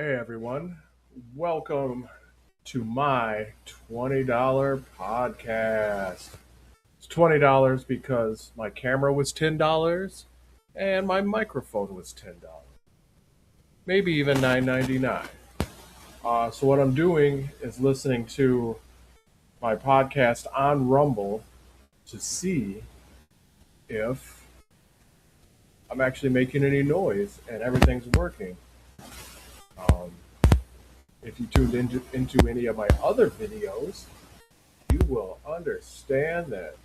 Hey everyone, welcome to my $20 podcast. It's $20 because my camera was $10 and my microphone was $10, maybe even $9.99. So, what I'm doing is listening to my podcast on Rumble to see if I'm actually making any noise and everything's working. Um, if you tuned into any of my other videos, you will understand that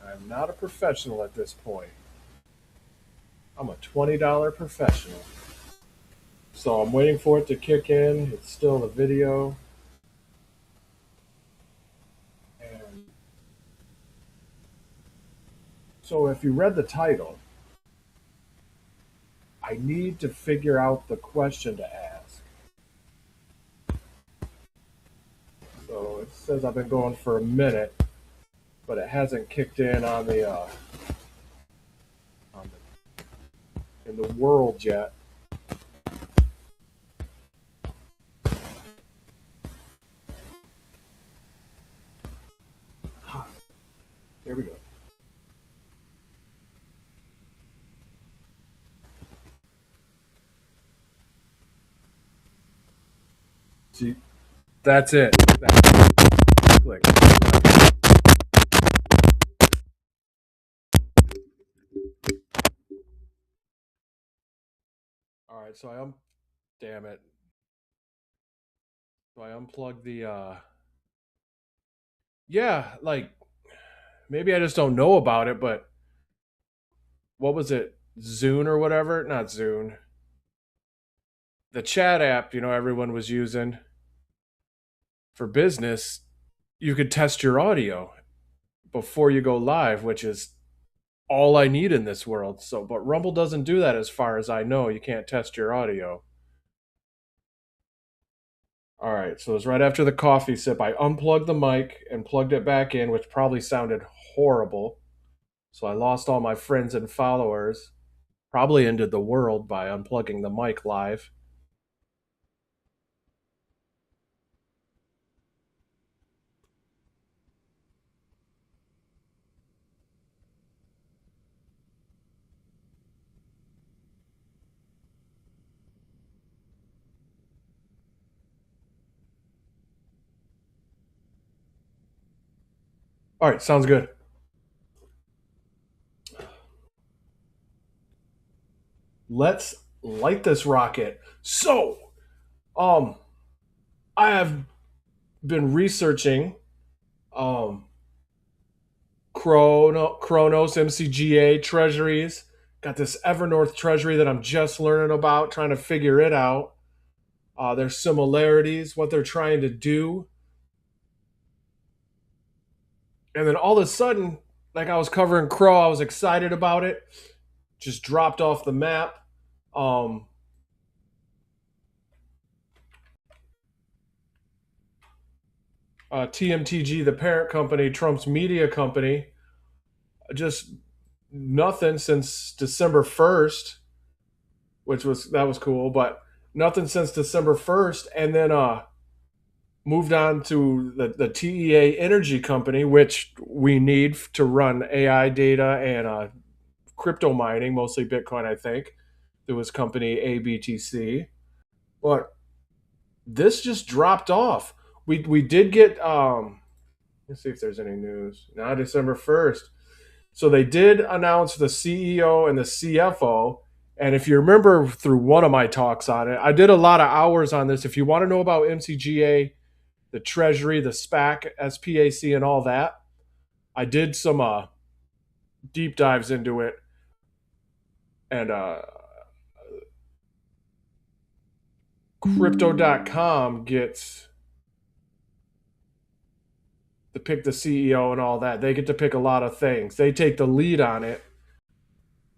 I'm not a professional at this point. I'm a $20 professional. So I'm waiting for it to kick in. It's still a video. And so if you read the title, I need to figure out the question to ask. So it says I've been going for a minute, but it hasn't kicked in on in the world yet. Here we go. See, that's it. Click. All right, so damn it. So I unplugged yeah, like maybe I just don't know about it, but what was it? Zune or whatever? Not Zune. The chat app, everyone was using for business, you could test your audio before you go live, which is all I need in this world. So, but Rumble doesn't do that as far as I know. You can't test your audio. All right, so it was right after the coffee sip. I unplugged the mic and plugged it back in, which probably sounded horrible. So I lost all my friends and followers. Probably ended the world by unplugging the mic live. All right, sounds good. Let's light this rocket. So, um, I have been researching um Chronos, MCGA treasuries. Got this Evernorth treasury that I'm just learning about, trying to figure it out. Their similarities, what they're trying to do, and then all of a sudden, like I was covering Crow, I was excited about it. Just dropped off the map. Um, TMTG, the parent company, Trump's media company, just nothing since December 1st, that was cool, but nothing since December 1st, and then moved on to the TEA Energy Company, which we need to run AI data and crypto mining, mostly Bitcoin, I think. There was company ABTC, but this just dropped off. We did get let's see if there's any news. Now December 1st. So they did announce the CEO and the CFO. And if you remember through one of my talks on it, I did a lot of hours on this. If you want to know about MCGA, the Treasury, the SPAC, SPAC, and all that, I did some deep dives into it. And crypto.com gets to pick the CEO and all that. They get to pick a lot of things. They take the lead on it.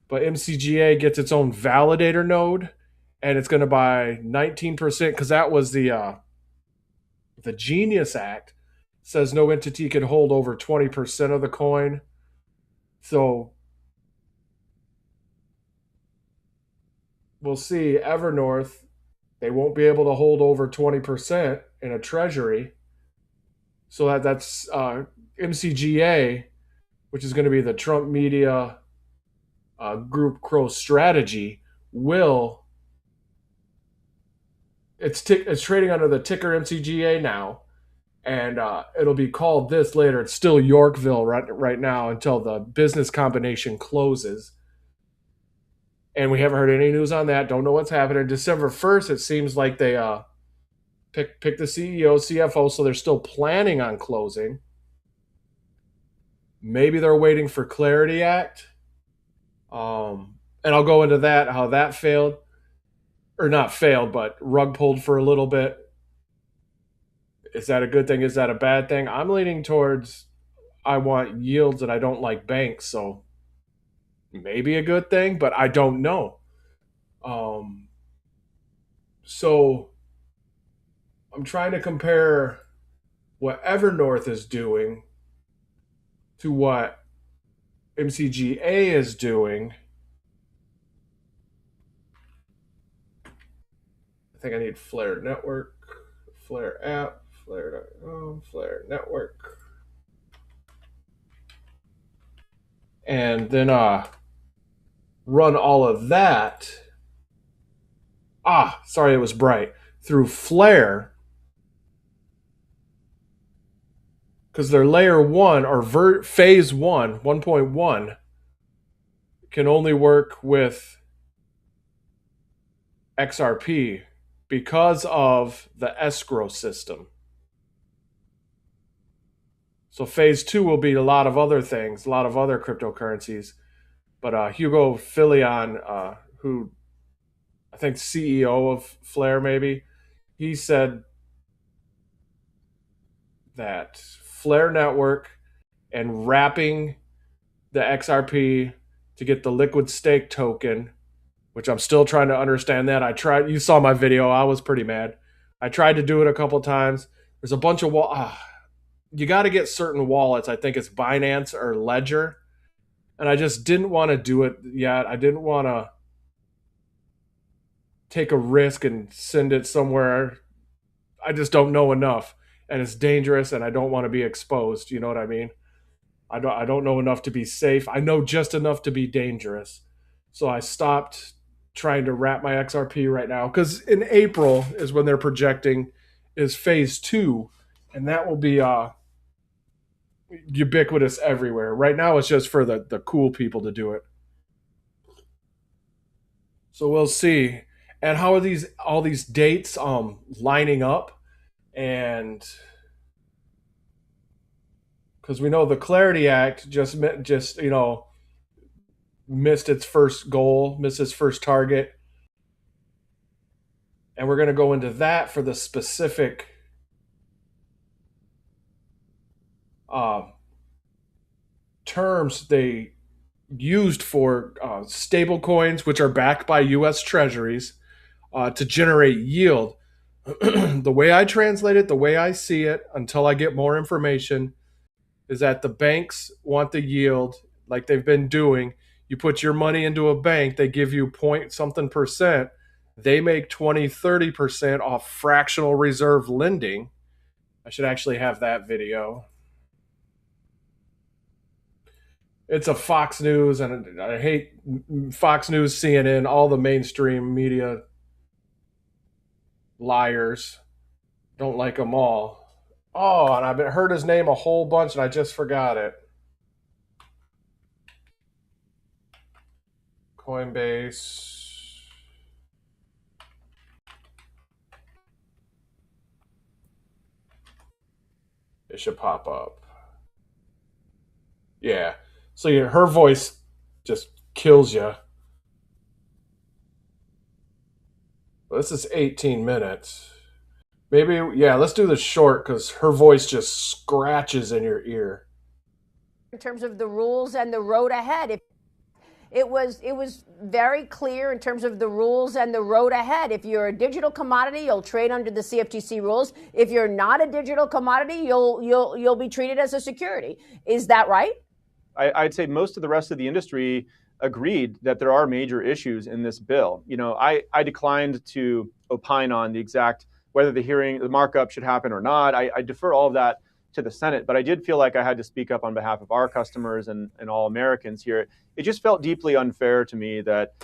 But MCGA gets its own validator node, and it's going to buy 19% because that was the Genius Act. Says no entity can hold over 20% of the coin. So we'll see. Evernorth They won't be able to hold over 20% in a treasury. So that's MCGA, which is going to be the Trump Media Group CRO strategy, will it's trading under the ticker MCGA now, and it'll be called this later. It's still Yorkville right now until the business combination closes. And we haven't heard any news on that. Don't know what's happening. December 1st, it seems like they pick the CEO, CFO, so they're still planning on closing. Maybe they're waiting for Clarity Act. And I'll go into that, how that failed. Or not failed, but rug pulled for a little bit. Is that a good thing? Is that a bad thing? I'm leaning towards I want yields and I don't like banks, so maybe a good thing, but I don't know. So I'm trying to compare what Evernorth is doing to what MCGA is doing. I think I need Flare Network, Flare app, Flare.com, Flare Network. And then run all of that. Sorry, it was bright. Through Flare, because their layer 1 or phase 1, 1.1, can only work with XRP because of the escrow system. So phase 2 will be a lot of other things, a lot of other cryptocurrencies. But Hugo Filion, who I think CEO of Flare maybe, he said that Flare Network and wrapping the XRP to get the liquid stake token, which I'm still trying to understand that. I tried. You saw my video. I was pretty mad. I tried to do it a couple times. There's a bunch of you got to get certain wallets. I think it's Binance or Ledger, and I just didn't want to do it yet. I didn't want to take a risk and send it somewhere. I just don't know enough, and it's dangerous, and I don't want to be exposed. You know what I mean? I don't know enough to be safe. I know just enough to be dangerous. So I stopped trying to wrap my XRP right now, because in April is when they're projecting is phase 2, and that will be ubiquitous everywhere. Right now it's just for the cool people to do it. So we'll see. And how are all these dates lining up? And because we know the Clarity Act just missed its first goal, missed its first target. And we're going to go into that for the specific terms they used for stable coins, which are backed by U.S. treasuries, to generate yield. The way I translate it, the way I see it, until I get more information, is that the banks want the yield like they've been doing. You put your money into a bank, they give you point something percent. They make 20-30% off fractional reserve lending. I should actually have that video. It's a Fox News, and I hate Fox News, CNN, all the mainstream media liars. Don't like them all. Oh, and I've heard his name a whole bunch, and I just forgot it. Coinbase. It should pop up. Yeah. So her voice just kills you. This is 18 minutes. Maybe, yeah, let's do the short because her voice just scratches in your ear. In terms of the rules and the road ahead, it was very clear in terms of the rules and the road ahead. If you're a digital commodity, you'll trade under the CFTC rules. If you're not a digital commodity, you'll be treated as a security. Is that right? I'd say most of the rest of the industry agreed that there are major issues in this bill. I declined to opine on the exact whether the markup should happen or not. I defer all of that to the Senate, but I did feel like I had to speak up on behalf of our customers and all Americans here. It just felt deeply unfair to me that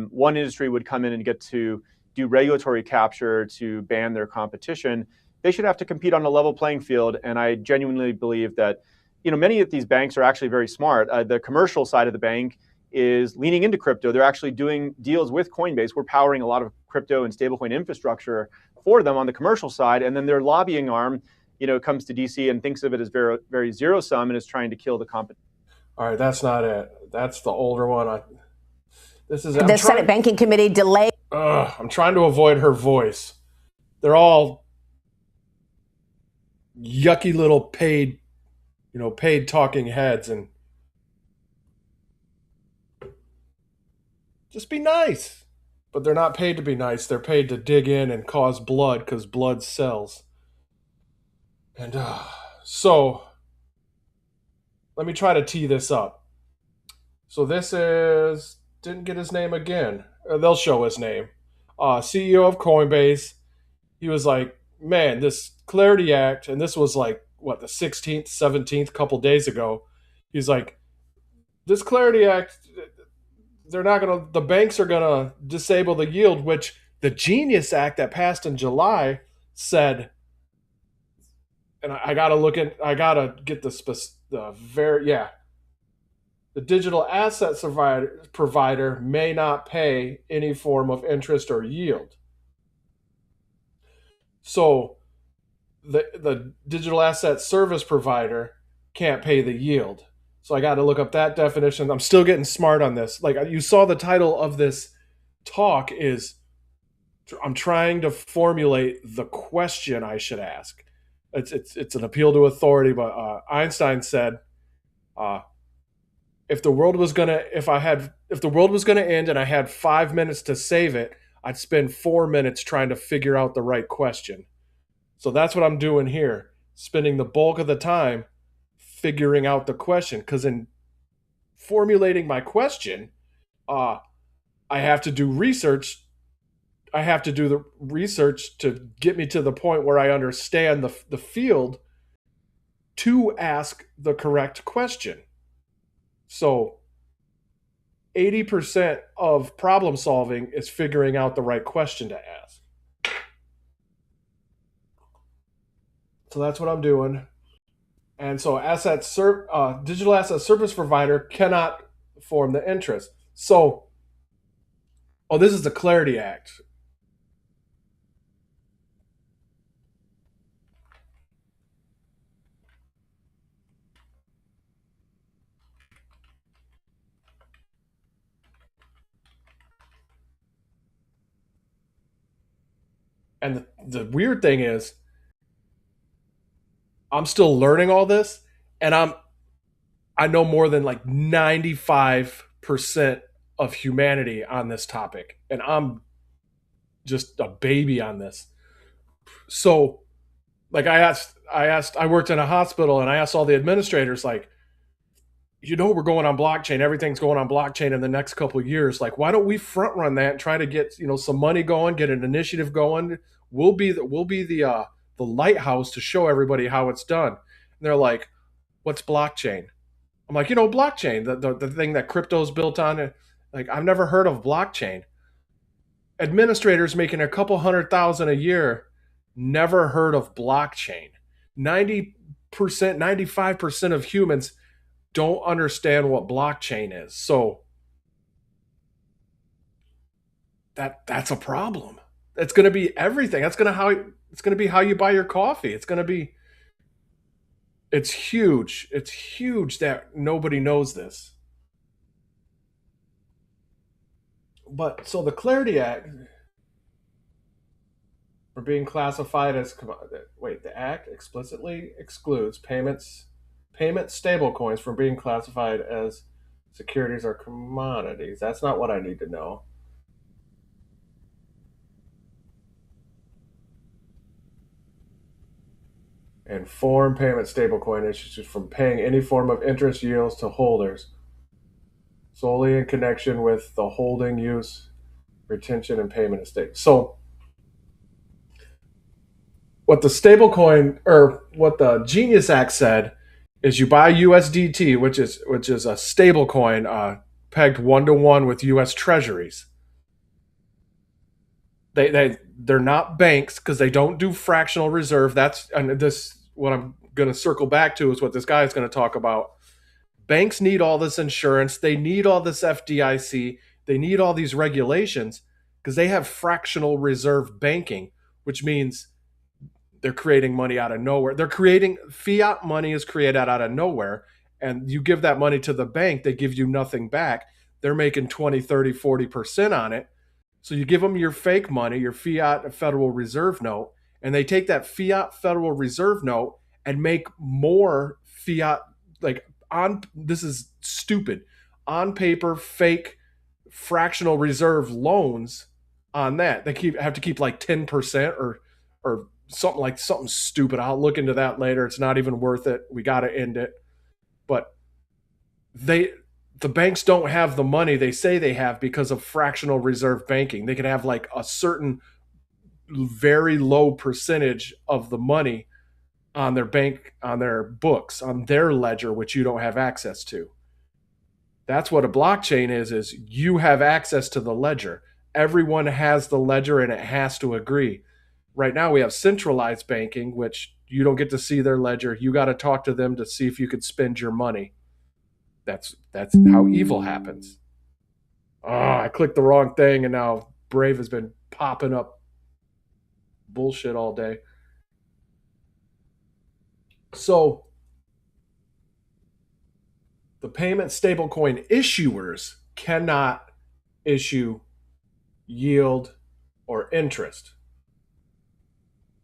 one industry would come in and get to do regulatory capture to ban their competition. They should have to compete on a level playing field, and I genuinely believe that many of these banks are actually very smart. The commercial side of the bank is leaning into crypto. They're actually doing deals with Coinbase. We're powering a lot of crypto and stablecoin infrastructure for them on the commercial side, and then their lobbying arm, comes to DC and thinks of it as very, very zero sum and is trying to kill the competition. All right, that's not it. That's the older one. The Senate Banking Committee delayed. I'm trying to avoid her voice. They're all yucky little paid talking heads, and just be nice. But they're not paid to be nice. They're paid to dig in and cause blood because blood sells. And so let me try to tee this up. So this didn't get his name again. They'll show his name. CEO of Coinbase. He was like, man, this Clarity Act, and this was like, the 16th, 17th, couple days ago. He's like, this Clarity Act, the banks are going to disable the yield, which the Genius Act that passed in July said, and I got to get the digital asset provider may not pay any form of interest or yield. So the digital asset service provider can't pay the yield. So I got to look up that definition. I'm still getting smart on this. Like, you saw the title of this talk is, I'm trying to formulate the question I should ask. It's an appeal to authority, but Einstein said, if the world was gonna end and I had 5 minutes to save it, I'd spend 4 minutes trying to figure out the right question. So that's what I'm doing here, spending the bulk of the time figuring out the question. Because in formulating my question, I have to do research. I have to do the research to get me to the point where I understand the field to ask the correct question. So 80% of problem solving is figuring out the right question to ask. So that's what I'm doing. And so digital asset service provider cannot form the interest. So, this is the Clarity Act. And the weird thing is, I'm still learning all this, and I know more than like 95% of humanity on this topic, and I'm just a baby on this. So, like, I worked in a hospital, and I asked all the administrators, like, we're going on blockchain. Everything's going on blockchain in the next couple of years. Like, why don't we front run that and try to get some money going, get an initiative going? We'll be the lighthouse to show everybody how it's done. And they're like, what's blockchain? I'm like, blockchain, the thing that crypto's built on. Like, I've never heard of blockchain. Administrators making a couple $100,000 a year, never heard of blockchain. 90%, 95% of humans don't understand what blockchain is. So that's a problem. It's going to be everything. It's going to be how you buy your coffee. It's huge. It's huge that nobody knows this. But so the Clarity Act, for being classified as the act explicitly excludes payment stablecoins from being classified as securities or commodities. That's not what I need to know. And foreign payment stablecoin issues from paying any form of interest yields to holders. solely in connection with the holding, use, retention, and payment of stake. So what the stablecoin or what the Genius Act said is you buy USDT, which is a stablecoin pegged 1-to-1 with US treasuries. They're not banks because they don't do fractional reserve. That's and this what I'm going to circle back to is what this guy is going to talk about. Banks need all this insurance. They need all this FDIC. They need all these regulations because they have fractional reserve banking, which means they're creating money out of nowhere. They're creating fiat money is created out of nowhere. And you give that money to the bank, they give you nothing back. They're making 20, 30, 40% on it. So you give them your fake money, your fiat Federal Reserve note, and they take that fiat Federal Reserve note and make more fiat, like on, this is stupid, on paper, fake fractional reserve loans on that. They have to keep like 10% or something stupid. I'll look into that later. It's not even worth it. We got to end it. But the banks don't have the money they say they have because of fractional reserve banking. They can have like a certain very low percentage of the money on their bank, on their books, on their ledger, which you don't have access to. That's what a blockchain is you have access to the ledger. Everyone has the ledger and it has to agree. Right now we have centralized banking, which you don't get to see their ledger. You got to talk to them to see if you could spend your money. That's how evil happens. Oh, I clicked the wrong thing and now Brave has been popping up bullshit all day. So the payment stablecoin issuers cannot issue yield or interest.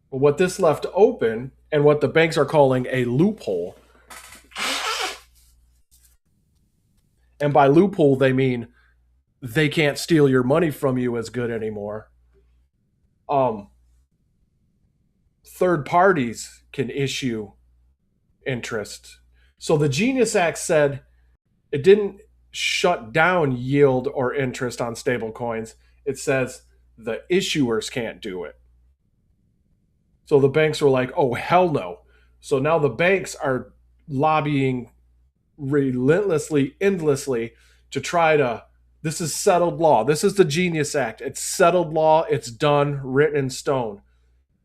But what this left open and what the banks are calling a loophole, and by loophole they mean they can't steal your money from you as good anymore. Third parties can issue interest. So the Genius Act said it didn't shut down yield or interest on stablecoins. It says the issuers can't do it. So the banks were like, oh, hell no. So now the banks are lobbying relentlessly, endlessly to try to, this is settled law. This is the Genius Act. It's settled law. It's done, written in stone.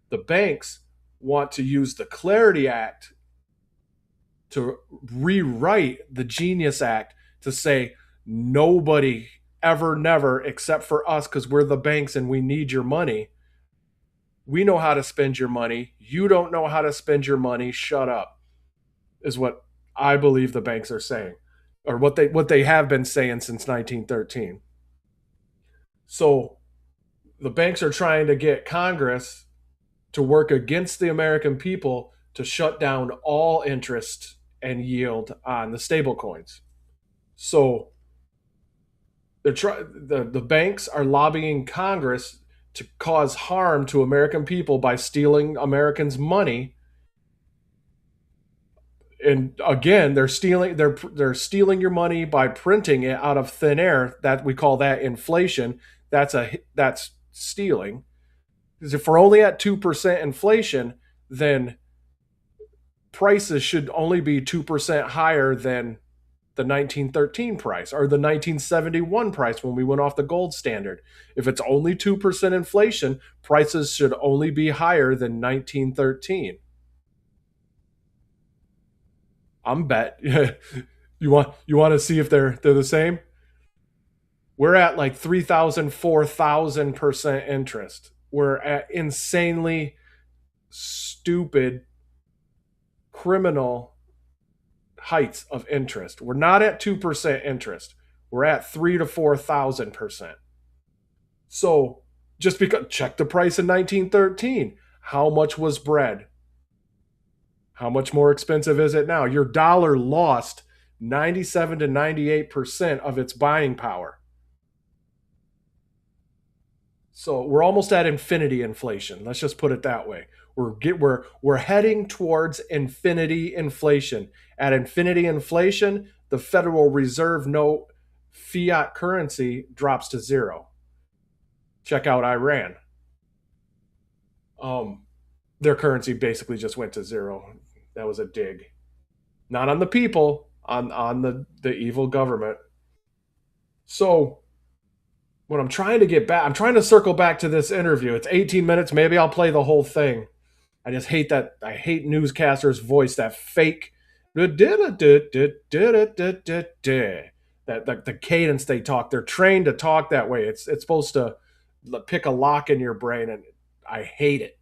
The banks want to use the Clarity Act to rewrite the Genius Act to say nobody ever, never, except for us, because we're the banks and we need your money. We know how to spend your money. You don't know how to spend your money. Shut up, is what I believe the banks are saying, or what they have been saying since 1913. So the banks are trying to get Congress to work against the American people to shut down all interest and yield on the stable coins. So the banks are lobbying Congress to cause harm to American people by stealing Americans' money. And again, they're stealing your money by printing it out of thin air. That we call that inflation. That's stealing. Because if we're only at 2% inflation, then prices should only be 2% higher than the 1913 price or the 1971 price when we went off the gold standard. If it's only 2% inflation, prices should only be higher than 1913. I'm bet. You want to see if they're the same? We're at like 3,000, 4,000% interest. We're at insanely stupid criminal heights of interest. We're not at 2% interest. We're at 3,000 to 4,000%. So just because, check the price in 1913. How much was bread? How much more expensive is it now? Your dollar lost 97 to 98% of its buying power. So we're almost at infinity inflation. Let's just put it that way. We're heading towards infinity inflation. At infinity inflation, the Federal Reserve note fiat currency drops to zero. Check out Iran. Their currency basically just went to zero. That was a dig. Not on the people, on the evil government. So what I'm trying to get back, I'm trying to circle back to this interview. It's 18 minutes. Maybe I'll play the whole thing. I just hate that. I hate newscasters' voice, that fake, that the cadence they talk. They're trained to talk that way. It's supposed to pick a lock in your brain, and I hate it.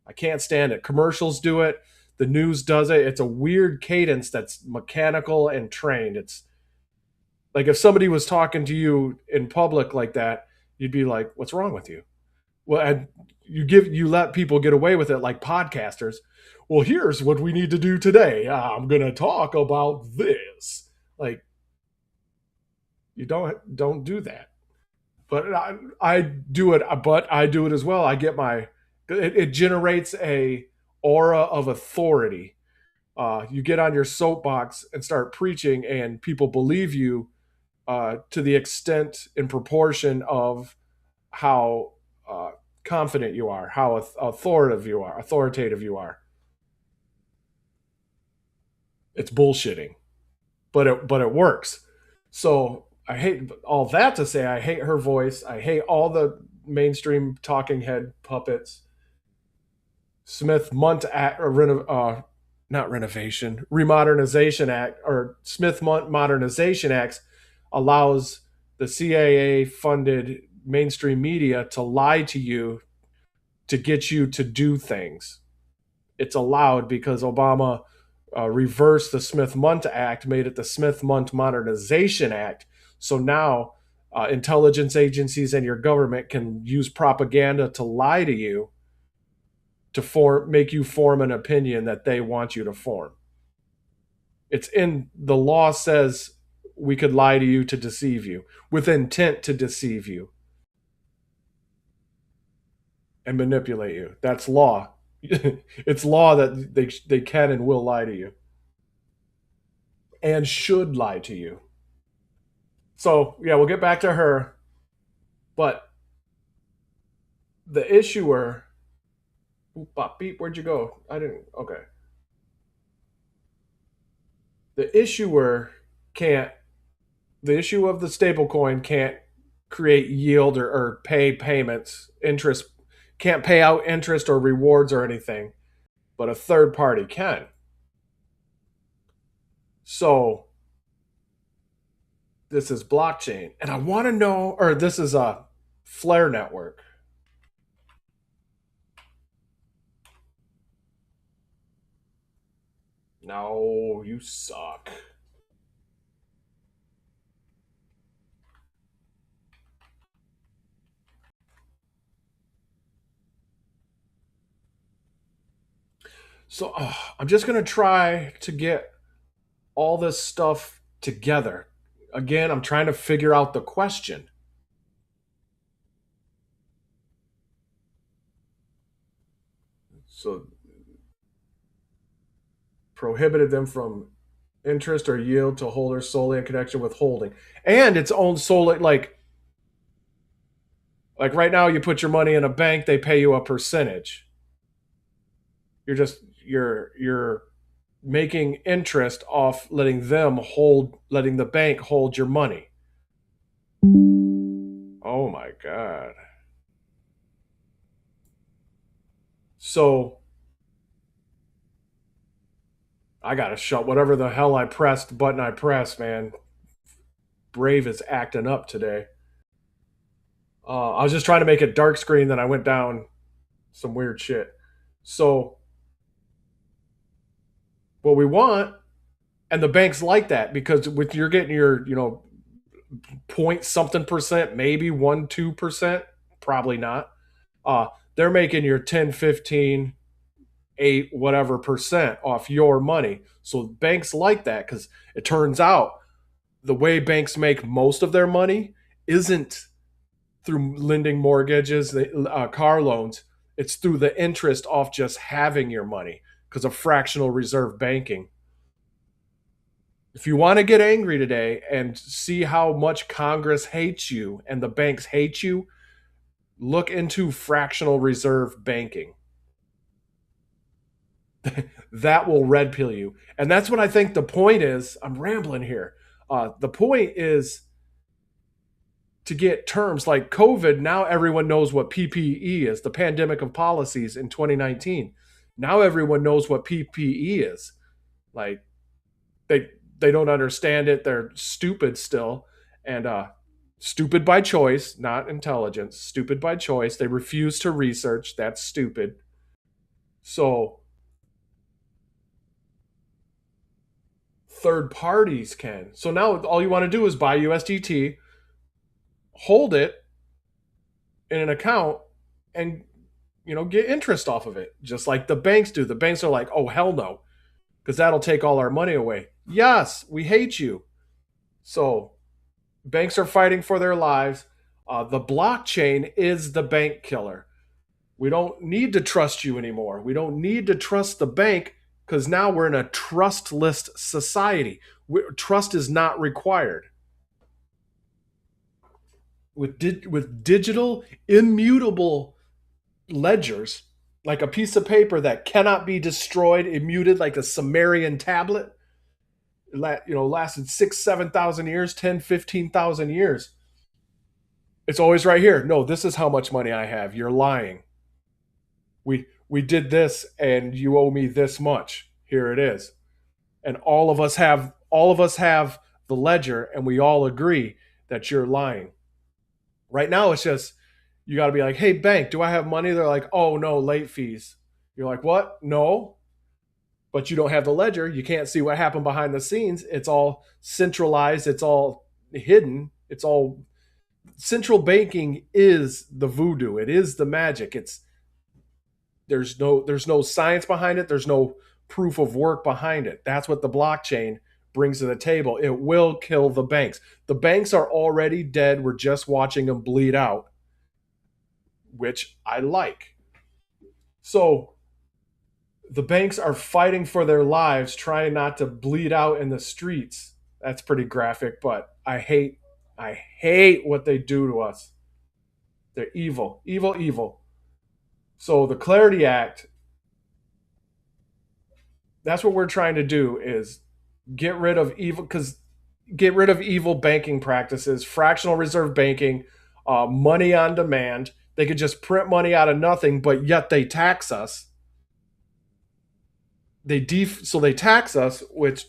I can't stand it. Commercials do it. The news does it. It's a weird cadence that's mechanical and trained. It's like if somebody was talking to you in public like that, you'd be like, "What's wrong with you?" Well, and you let people get away with it like podcasters. Well, here's what we need to do today. I'm going to talk about this. Like, you don't do that. But I do it. But I do it as well. I get my. It generates a aura of authority. You get on your soapbox and start preaching, and people believe you to the extent and proportion of how confident you are, how authoritative you are. It's bullshitting, but it works. So I hate all that to say I hate her voice. I hate all the mainstream talking head puppets. Smith Munt Act, not renovation, remodernization act, or Smith Munt Modernization Acts allows the CIA funded mainstream media to lie to you to get you to do things. It's allowed because Obama reversed the Smith-Munt Act, made it the Smith-Munt Modernization Act. So now intelligence agencies and your government can use propaganda to lie to you to make you form an opinion that they want you to form. It's in the law says we could lie to you to deceive you with intent to deceive you and manipulate you. That's law. It's law that they can and will lie to you and should lie to you. So, yeah, we'll get back to her. But the issuer, bop, beep, where'd you go? I didn't, okay. The issuer can't, the issue of the stablecoin can't create yield or pay payments, interest, can't pay out interest or rewards or anything, but a third party can. So this is blockchain. And I want to know, or this is a FLR network. No, you suck. So I'm just going to try to get all this stuff together. Again, I'm trying to figure out the question. So prohibited them from interest or yield to holders solely in connection with holding. And it's owned solely like right now you put your money in a bank, they pay you a percentage. You're making interest off letting the bank hold your money. Oh my God. So I gotta shut whatever the hell button I pressed, man. Brave is acting up today. I was just trying to make it dark screen, then I went down some weird shit. So what we want, and the banks like that because with you're getting your, point something percent, maybe 1-2%, probably not. They're making your 10, 15, 8, whatever percent off your money. So banks like that because it turns out the way banks make most of their money isn't through lending mortgages, car loans. It's through the interest off just having your money because of fractional reserve banking. If you want to get angry today and see how much Congress hates you and the banks hate you, look into fractional reserve banking. That will red pill you. And that's what I think the point is. I'm rambling here. The point is to get terms like COVID. Now everyone knows what PPE is, the pandemic of policies in 2019. Now everyone knows what PPE is. Like they don't understand it. They're stupid still. And stupid by choice, not intelligence. Stupid by choice. They refuse to research. That's stupid. So third parties can. So now all you want to do is buy USDT, hold it in an account, and get interest off of it, just like the banks do. The banks are like, oh hell no, because that'll take all our money away. Yes, we hate you. So banks are fighting for their lives. The blockchain is the bank killer. We don't need to trust you anymore. We don't need to trust the bank because now we're in a trustless society. Trust is not required. With digital, immutable ledgers, like a piece of paper that cannot be destroyed, immuted, like a Sumerian tablet, lasted 6,000-7,000 years, 10,000, 15,000 years. It's always right here. No, this is how much money I have. You're lying. We did this and you owe me this much. Here it is. And all of us have the ledger and we all agree that you're lying. Right now it's just you got to be like, "Hey bank, do I have money?" They're like, "Oh no, late fees." You're like, "What?" "No." But you don't have the ledger. You can't see what happened behind the scenes. It's all centralized, it's all hidden. It's all central banking is the voodoo. It is the magic. There's no science behind it. There's no proof of work behind it. That's what the blockchain brings to the table. It will kill the banks. The banks are already dead. We're just watching them bleed out, which I like. So the banks are fighting for their lives, trying not to bleed out in the streets. That's pretty graphic, but I hate what they do to us. They're evil, evil, evil. So the Clarity Act, that's what we're trying to do is get rid of evil banking practices, fractional reserve banking, money on demand. They could just print money out of nothing, but yet they tax us. So they tax us, which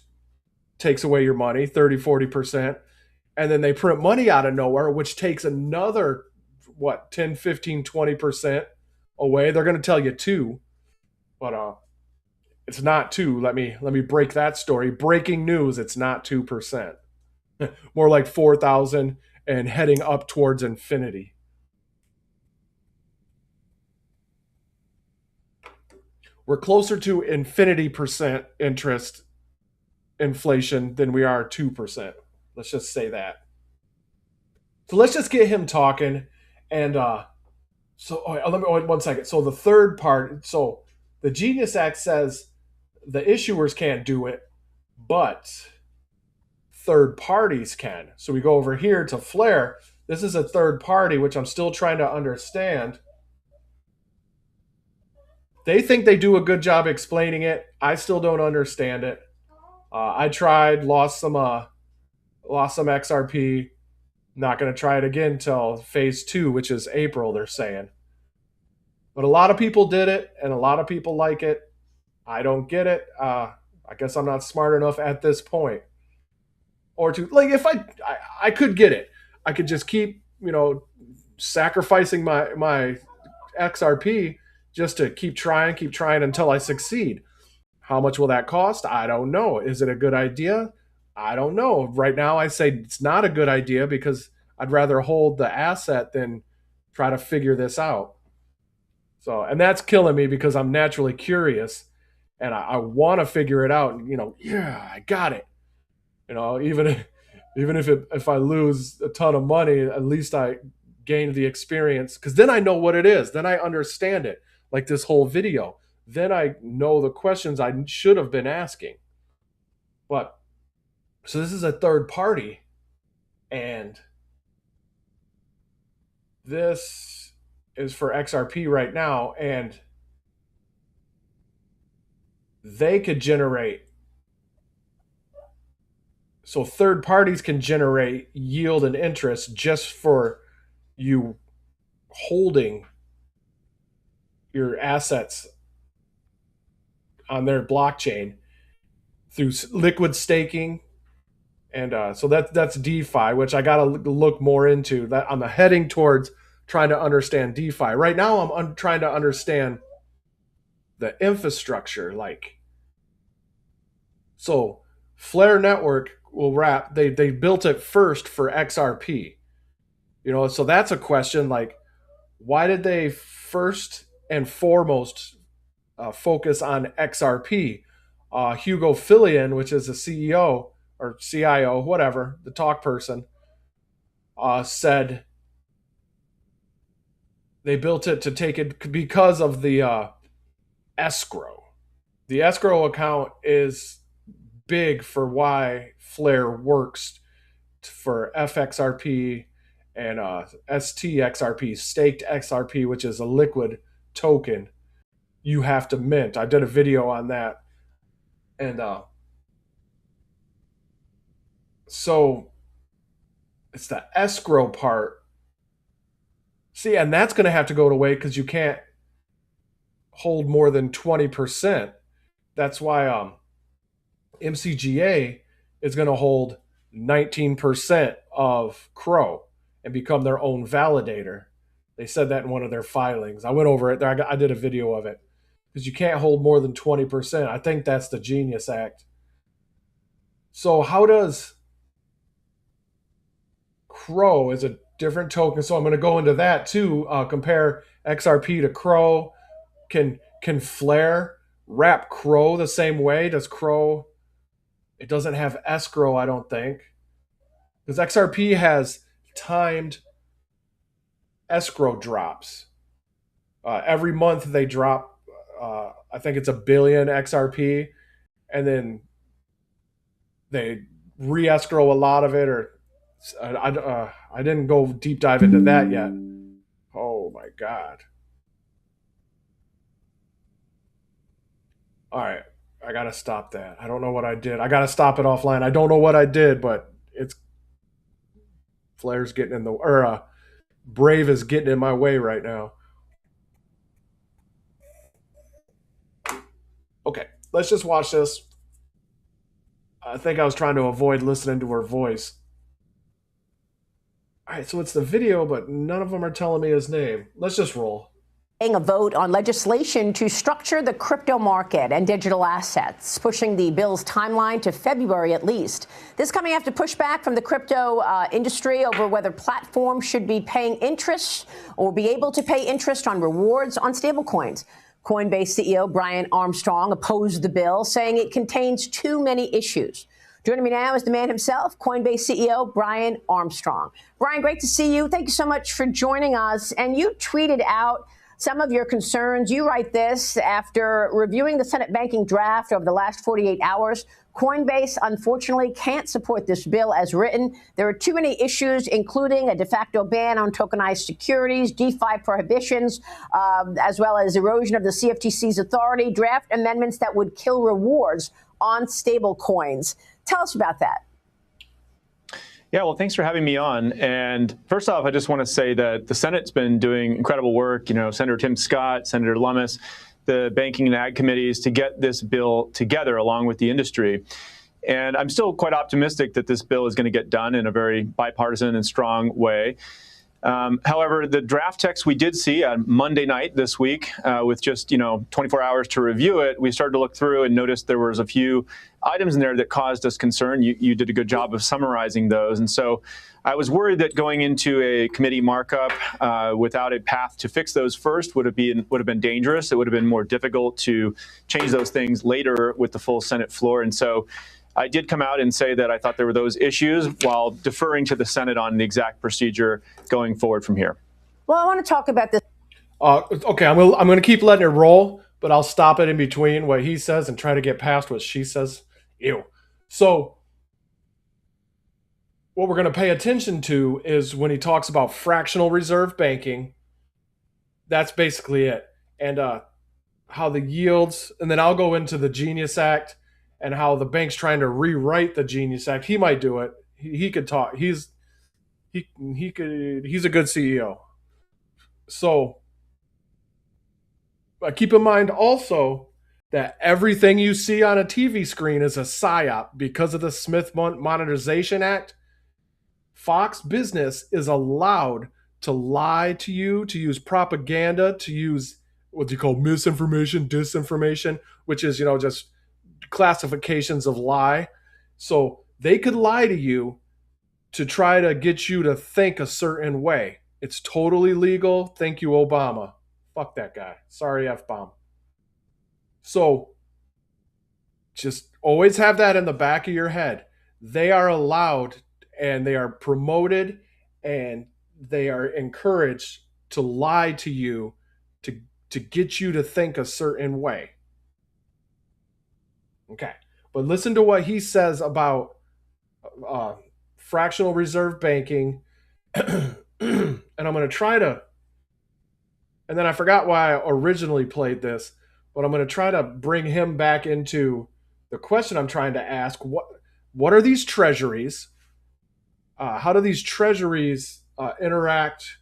takes away your money, 30, 40%. And then they print money out of nowhere, which takes another, 10, 15, 20% away. They're going to tell you 2, but it's not 2. Let me break that story. Breaking news, it's not 2%. More like 4,000 and heading up towards infinity. We're closer to infinity percent interest inflation than we are 2%. Let's just say that. So let's just get him talking. And let me wait 1 second. So the third part, so the Genius Act says the issuers can't do it, but third parties can. So we go over here to FLR. This is a third party, which I'm still trying to understand. They think they do a good job explaining it. I still don't understand it. I tried, lost some XRP. Not going to try it again till phase 2, which is April, they're saying. But a lot of people did it, and a lot of people like it. I don't get it. I guess I'm not smart enough at this point. Or if I could get it. I could just keep, sacrificing my XRP just to keep trying until I succeed. How much will that cost? I don't know. Is it a good idea? I don't know. Right now, I say it's not a good idea because I'd rather hold the asset than try to figure this out. So, and that's killing me because I'm naturally curious and I want to figure it out. And, yeah, I got it. Even if I lose a ton of money, at least I gained the experience because then I know what it is. Then I understand it, like this whole video. Then I know the questions I should have been asking. But So this is a third party, and this is for XRP right now, and they could generate. So third parties can generate yield and interest just for you holding your assets on their blockchain through liquid staking. And so that's DeFi, which I got to look more into. That I'm heading towards trying to understand DeFi. Right now, I'm trying to understand the infrastructure. Like, so Flare Network will wrap. They built it first for XRP. So that's a question. Like, why did they first and foremost focus on XRP? Hugo Fillion, which is the CEO or CIO, whatever, the talk person, said they built it to take it because of the escrow. The escrow account is big for why Flare works for FXRP and STXRP, staked XRP, which is a liquid token you have to mint. I did a video on that. And so it's the escrow part. See, and that's going to have to go away because you can't hold more than 20%. That's why MCGA is going to hold 19% of CRO and become their own validator. They said that in one of their filings. I went over it. I did a video of it because you can't hold more than 20%. I think that's the Genius Act. So how does CRO is a different token? So I'm going to go into that too. Compare XRP to CRO. Can Flare wrap CRO the same way? Does CRO? It doesn't have escrow, I don't think, because XRP has timed escrow drops. Every month they drop. I think it's 1 billion XRP, and then they re-escrow a lot of it. Or I didn't go deep dive into that yet. Oh my god! All right, I gotta stop that. I don't know what I did. I gotta stop it offline. I don't know what I did, but it's Flare's getting in the Brave is getting in my way right now. Okay, let's just watch this. I think I was trying to avoid listening to her voice. All right, so it's the video, but none of them are telling me his name. Let's just roll. A vote on legislation to structure the crypto market and digital assets, pushing the bill's timeline to February at least. This coming after pushback from the crypto industry over whether platforms should be paying interest or be able to pay interest on rewards on stablecoins. Coinbase CEO Brian Armstrong opposed the bill, saying it contains too many issues. Joining me now is the man himself, Coinbase CEO Brian Armstrong. Brian, great to see you. Thank you so much for joining us. And you tweeted out some of your concerns. You write this: after reviewing the Senate banking draft over the last 48 hours, Coinbase unfortunately can't support this bill as written. There are too many issues, including a de facto ban on tokenized securities, DeFi prohibitions, as well as erosion of the CFTC's authority, draft amendments that would kill rewards on stable coins. Tell us about that. Yeah, well, thanks for having me on. And first off, I just want to say that the Senate's been doing incredible work. Senator Tim Scott, Senator Lummis, the banking and ag committees to get this bill together along with the industry. And I'm still quite optimistic that this bill is going to get done in a very bipartisan and strong way. However, the draft text we did see on Monday night this week, with just 24 hours to review it, we started to look through and noticed there was a few items in there that caused us concern. You did a good job of summarizing those, and so I was worried that going into a committee markup without a path to fix those first would have been dangerous. It would have been more difficult to change those things later with the full Senate floor, and so I did come out and say that I thought there were those issues while deferring to the Senate on the exact procedure going forward from here. Well, I want to talk about this. Okay, I'm going to keep letting it roll, but I'll stop it in between what he says and try to get past what she says. Ew. So what we're going to pay attention to is when he talks about fractional reserve banking. That's basically it. And how the yields, and then I'll go into the Genius Act and how the bank's trying to rewrite the Genius Act. He might do it. He could talk. He's a good CEO. So keep in mind also that everything you see on a TV screen is a psyop because of the Smith Monetization Act. Fox Business is allowed to lie to you, to use propaganda, to use what you call misinformation, disinformation, which is, just classifications of lie. So they could lie to you to try to get you to think a certain way. It's totally legal. Thank you, Obama. Fuck that guy. Sorry, F-bomb. So just always have that in the back of your head. They are allowed and they are promoted and they are encouraged to lie to you to get you to think a certain way. Okay. But listen to what he says about fractional reserve banking. And I'm going to try to, and then I forgot why I originally played this, but I'm going to try to bring him back into the question I'm trying to ask. What are these treasuries? How do these treasuries interact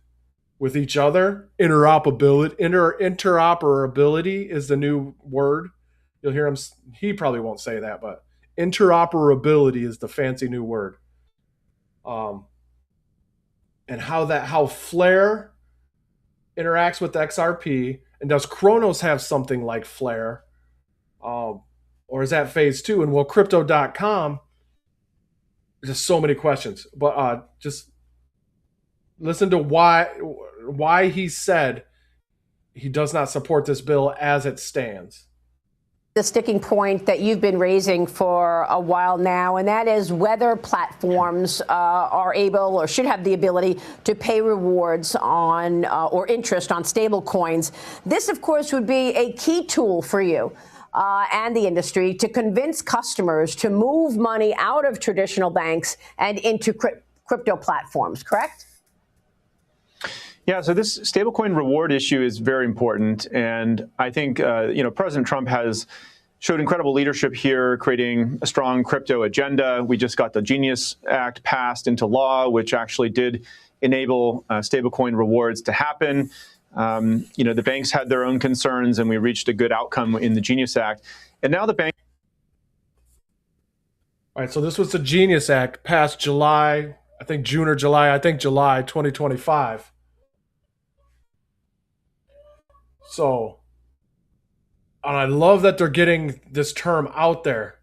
with each other? Interoperability is the new word. You'll hear him. He probably won't say that, but interoperability is the fancy new word. And how FLR interacts with XRP, and does Kronos have something like FLR? Or is that phase 2? And will crypto.com? Just so many questions, but just listen to why he said he does not support this bill as it stands. The sticking point that you've been raising for a while now, and that is whether platforms are able or should have the ability to pay rewards on or interest on stable coins. This, of course, would be a key tool for you and the industry to convince customers to move money out of traditional banks and into crypto platforms, correct? Yeah, so this stablecoin reward issue is very important, and I think President Trump has showed incredible leadership here, creating a strong crypto agenda. We just got the Genius Act passed into law, which actually did enable stablecoin rewards to happen. The banks had their own concerns, and we reached a good outcome in the Genius Act, and now the bank. All right, so this was the Genius Act passed July, I think June or July, July 2025. So, and I love that they're getting this term out there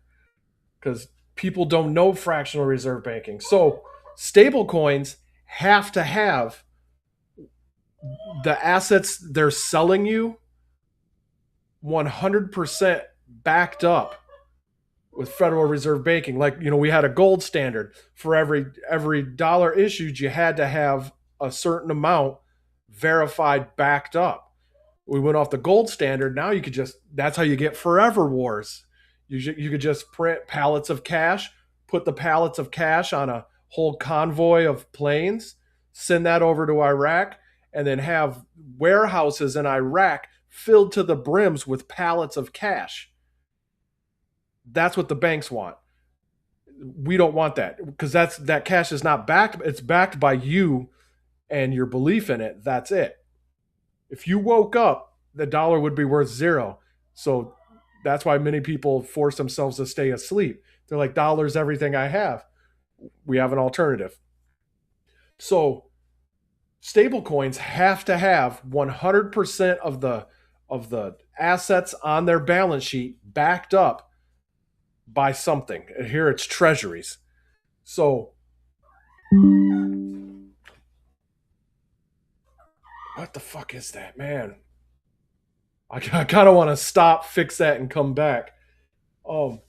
because people don't know fractional reserve banking. So, stable coins have to have the assets they're selling you 100% backed up with Federal Reserve banking. Like, we had a gold standard for every dollar issued, you had to have a certain amount verified, backed up. We went off the gold standard. Now you could that's how you get forever wars. You could just print pallets of cash, put the pallets of cash on a whole convoy of planes, send that over to Iraq, and then have warehouses in Iraq filled to the brims with pallets of cash. That's what the banks want. We don't want that because that cash is not backed. It's backed by you and your belief in it. That's it. If you woke up, the dollar would be worth zero. So that's why many people force themselves to stay asleep. They're like, dollar's everything I have. We have an alternative. So stable coins have to have 100% of the assets on their balance sheet backed up by something. And here it's treasuries. So what the fuck is that, man? I kind of want to stop, fix that, and come back. Okay.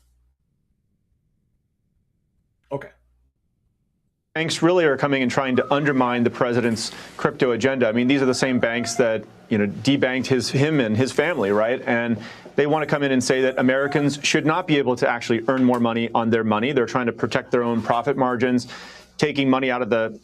Banks really are coming and trying to undermine the president's crypto agenda. I mean, these are the same banks that, debanked him and his family, right? And they want to come in and say that Americans should not be able to actually earn more money on their money. They're trying to protect their own profit margins. taking money out of the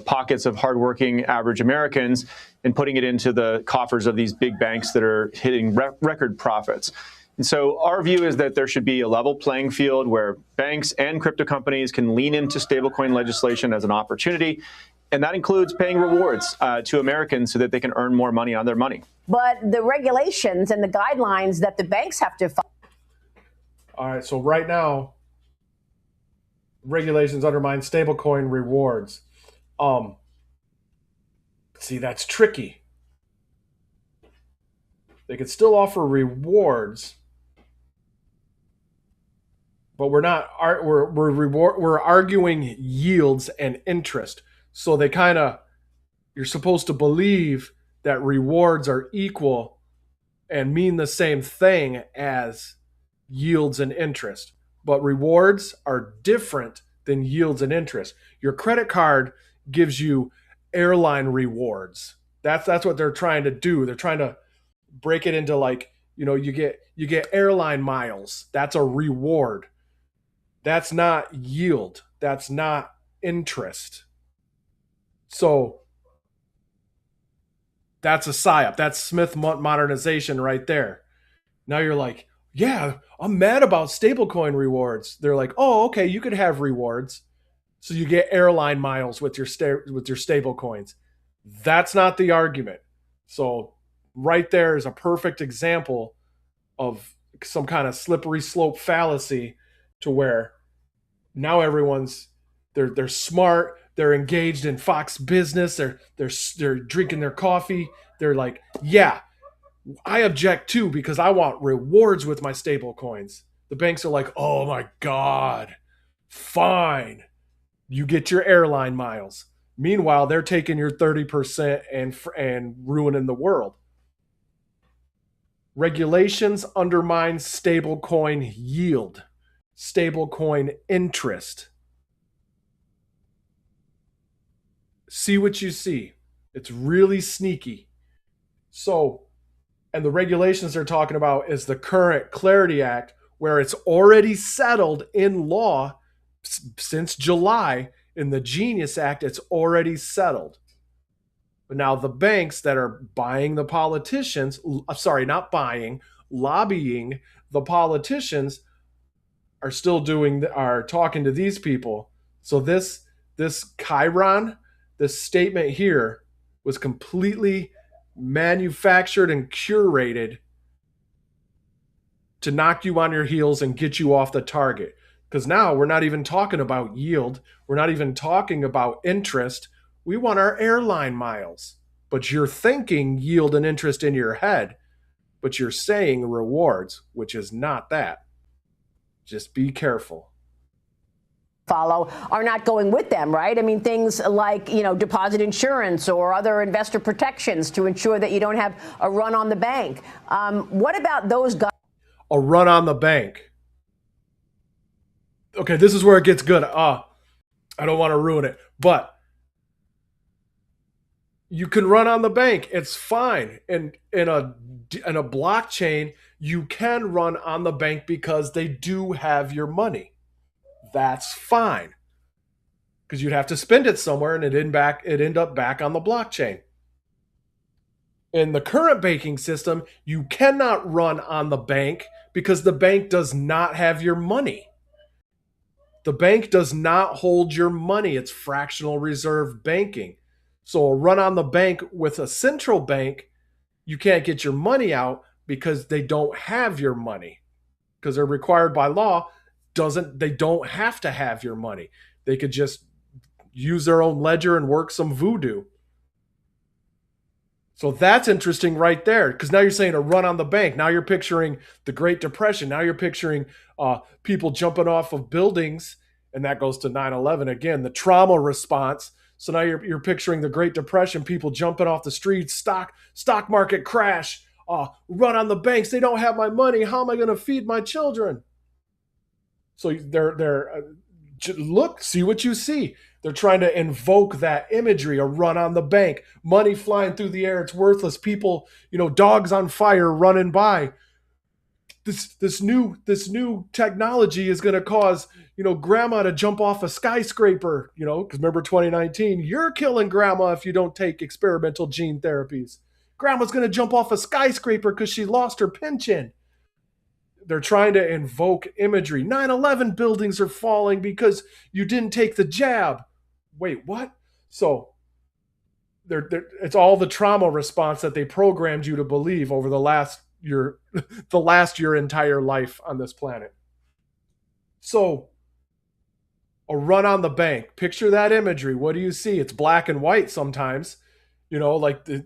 pockets of hardworking average Americans and putting it into the coffers of these big banks that are hitting record profits. And so our view is that there should be a level playing field where banks and crypto companies can lean into stablecoin legislation as an opportunity. And that includes paying rewards to Americans so that they can earn more money on their money. But the regulations and the guidelines that the banks have to follow. All right, so right now, regulations undermine stablecoin rewards. See, that's tricky. They could still offer rewards, but we're not. We're arguing yields and interest. So they kind of, you're supposed to believe that rewards are equal and mean the same thing as yields and interest. But rewards are different than yields and interest. Your credit card gives you airline rewards. That's what they're trying to do. They're trying to break it into, like, you get airline miles. That's a reward. That's not yield. That's not interest. So that's a PSYOP. That's Smith modernization right there. Now you're like, yeah, I'm mad about stablecoin rewards. They're like, oh, okay, you could have rewards. So you get airline miles with your stable coins. That's not the argument. So right there is a perfect example of some kind of slippery slope fallacy, to where now everyone's they're smart, they're engaged in Fox Business, they're drinking their coffee. They're like, yeah, I object too because I want rewards with my stable coins. The banks are like, oh my God, fine. You get your airline miles. Meanwhile, they're taking your 30% and ruining the world. Regulations undermine stablecoin yield, stablecoin interest. See what you see. It's really sneaky. So, and the regulations they're talking about is the current Clarity Act, where it's already settled in law since July. In the Genius Act, it's already settled. But now the banks that are buying the politicians, lobbying the politicians, are still are talking to these people. So this Chiron, this statement here, was completely manufactured and curated to knock you on your heels and get you off the target. Because now we're not even talking about yield. We're not even talking about interest. We want our airline miles. But you're thinking yield and interest in your head, but you're saying rewards, which is not that. Just be careful. Follow are not going with them, right? I mean, things like, deposit insurance or other investor protections to ensure that you don't have a run on the bank. What about those guys? A run on the bank. Okay, this is where it gets good. I don't want to ruin it, but you can run on the bank. It's fine. And in a blockchain, you can run on the bank because they do have your money. That's fine. Because you'd have to spend it somewhere and it'd end up back on the blockchain. In the current banking system, you cannot run on the bank because the bank does not have your money. The bank does not hold your money. It's fractional reserve banking. So a run on the bank with a central bank, you can't get your money out because they don't have your money. Because they're required by law, they don't have to have your money. They could just use their own ledger and work some voodoo. So that's interesting right there, because now you're saying a run on the bank. Now you're picturing the Great Depression. Now you're picturing people jumping off of buildings, and that goes to 9/11 again, the trauma response. So now you're picturing the Great Depression, people jumping off the streets, stock market crash, run on the banks. They don't have my money. How am I going to feed my children? So look, see what you see. They're trying to invoke that imagery, a run on the bank, money flying through the air. It's worthless. People, dogs on fire running by. this new technology is going to cause, grandma to jump off a skyscraper, because remember 2019, you're killing grandma if you don't take experimental gene therapies. Grandma's going to jump off a skyscraper because she lost her pension. They're trying to invoke imagery. 9/11 buildings are falling because you didn't take the jab. Wait, what? So it's all the trauma response that they programmed you to believe over the last your entire life on this planet. So a run on the bank. Picture that imagery. What do you see? It's black and white sometimes, like the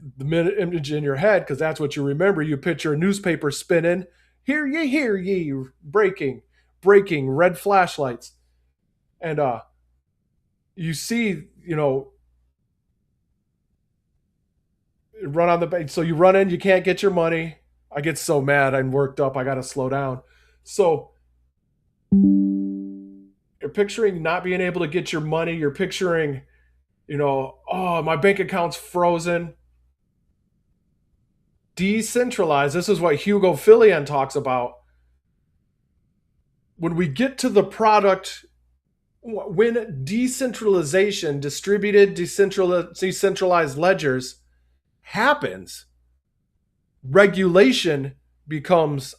image in your head, because that's what you remember. You picture a newspaper spinning. Hear ye, breaking, red flashlights. And you see, run on the bank. So you run in, you can't get your money. I get so mad, I'm worked up, I got to slow down. So you're picturing not being able to get your money. You're picturing, oh, my bank account's frozen. Decentralized. This is what Hugo Fillion talks about. When we get to the product, when decentralization, distributed, decentralized ledgers happens, regulation becomes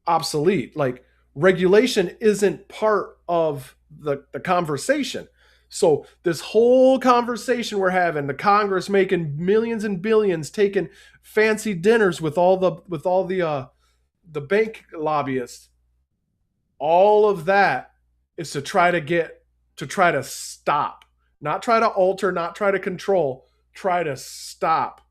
obsolete. Like, regulation isn't part of the conversation. So this whole conversation we're having, the Congress making millions and billions, taking fancy dinners with all the bank lobbyists, all of that is to try to stop, not try to alter, not try to control, try to stop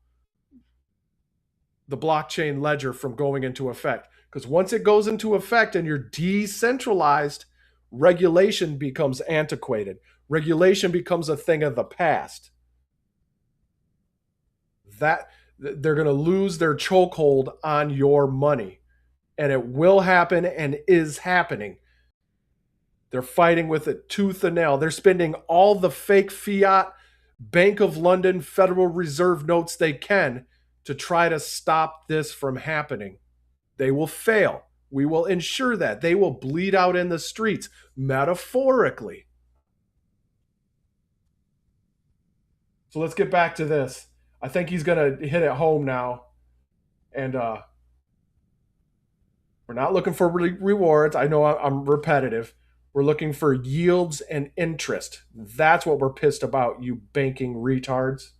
the blockchain ledger from going into effect. Because once it goes into effect and you're decentralized, regulation becomes antiquated. Regulation becomes a thing of the past. That they're going to lose their chokehold on your money. And it will happen and is happening. They're fighting with it tooth and nail. They're spending all the fake fiat Bank of London Federal Reserve notes they can to try to stop this from happening. They will fail. We will ensure that. They will bleed out in the streets, metaphorically. So let's get back to this. I think he's going to hit it home now. And we're not looking for rewards. I know I'm repetitive. We're looking for yields and interest. That's what we're pissed about, you banking retards.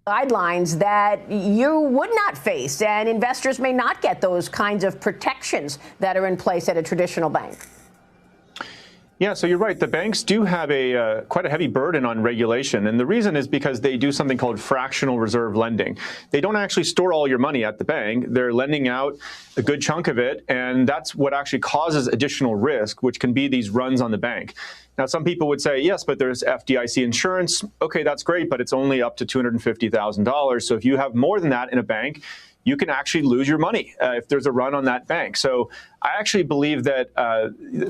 Guidelines that you would not face, and investors may not get those kinds of protections that are in place at a traditional bank. Yeah, so you're right. The banks do have quite a heavy burden on regulation. And the reason is because they do something called fractional reserve lending. They don't actually store all your money at the bank. They're lending out a good chunk of it. And that's what actually causes additional risk, which can be these runs on the bank. Now, some people would say, yes, but there's FDIC insurance. OK, that's great, but it's only up to $250,000. So if you have more than that in a bank, you can actually lose your money if there's a run on that bank. So I actually believe that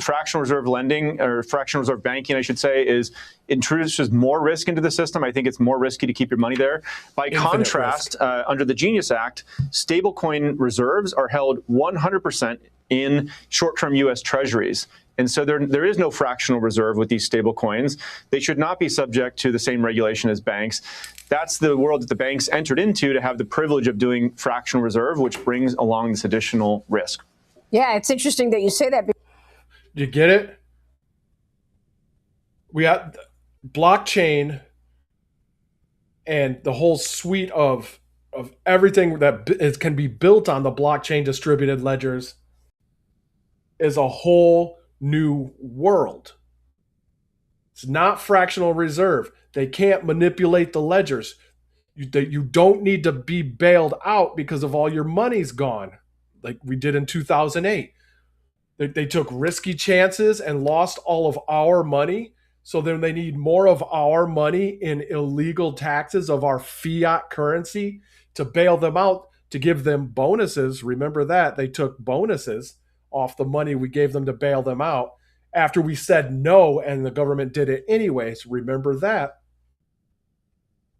fractional reserve lending, or fractional reserve banking, I should say, introduces more risk into the system. I think it's more risky to keep your money there. By contrast, under the Genius Act, stablecoin reserves are held 100% in short-term U.S. treasuries. And so there is no fractional reserve with these stable coins. They should not be subject to the same regulation as banks. That's the world that the banks entered into to have the privilege of doing fractional reserve, which brings along this additional risk. Yeah, it's interesting that you say that. You get it? We got blockchain and the whole suite of everything that can be built on the blockchain distributed ledgers is a whole new world. It's not fractional reserve. They can't manipulate the ledgers. You don't need to be bailed out because of all your money's gone, like we did in 2008. They took risky chances and lost all of our money. So then they need more of our money in illegal taxes of our fiat currency to bail them out, to give them bonuses. Remember that. They took bonuses off the money we gave them to bail them out after we said no, and the government did it anyways. Remember that.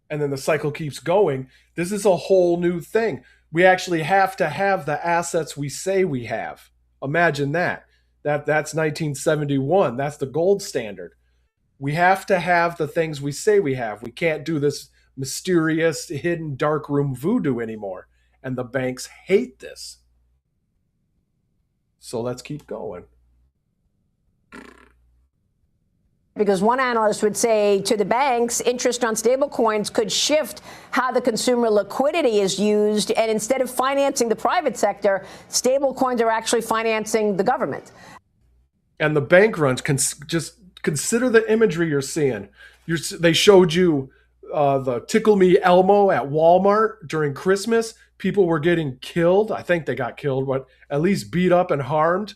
And then the cycle keeps going. This is a whole new thing. We actually have to have the assets we say we have. Imagine that. That's 1971. That's the gold standard. We have to have the things we say we have. We can't do this mysterious, hidden, darkroom voodoo anymore. And the banks hate this. So let's keep going. Because one analyst would say to the banks, interest on stablecoins could shift how the consumer liquidity is used. And instead of financing the private sector, stablecoins are actually financing the government. And the bank runs, just consider the imagery you're seeing. They showed you the Tickle Me Elmo at Walmart during Christmas. People were getting killed. I think they got killed, but at least beat up and harmed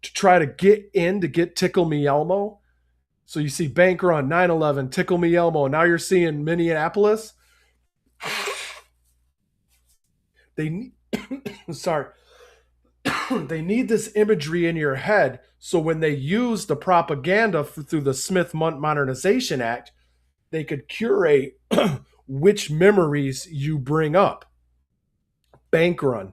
to try to get in to get Tickle Me Elmo. So you see Bank Run, 9/11, Tickle Me Elmo. Now you're seeing Minneapolis. They sorry. They need this imagery in your head so when they use the propaganda through the Smith Modernization Act, they could curate which memories you bring up. Bank run.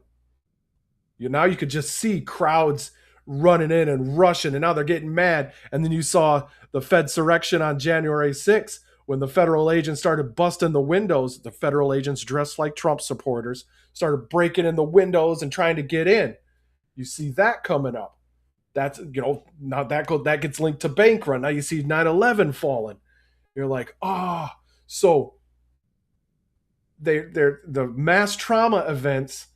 Now you could just see crowds running in and rushing, and now they're getting mad. And then you saw the Fedsurrection on January 6th when the federal agents started busting the windows. The federal agents dressed like Trump supporters started breaking in the windows and trying to get in. You see that coming up. That's, now that gets linked to bank run. Now you see 9/11 falling. You're like, so they're the mass trauma events.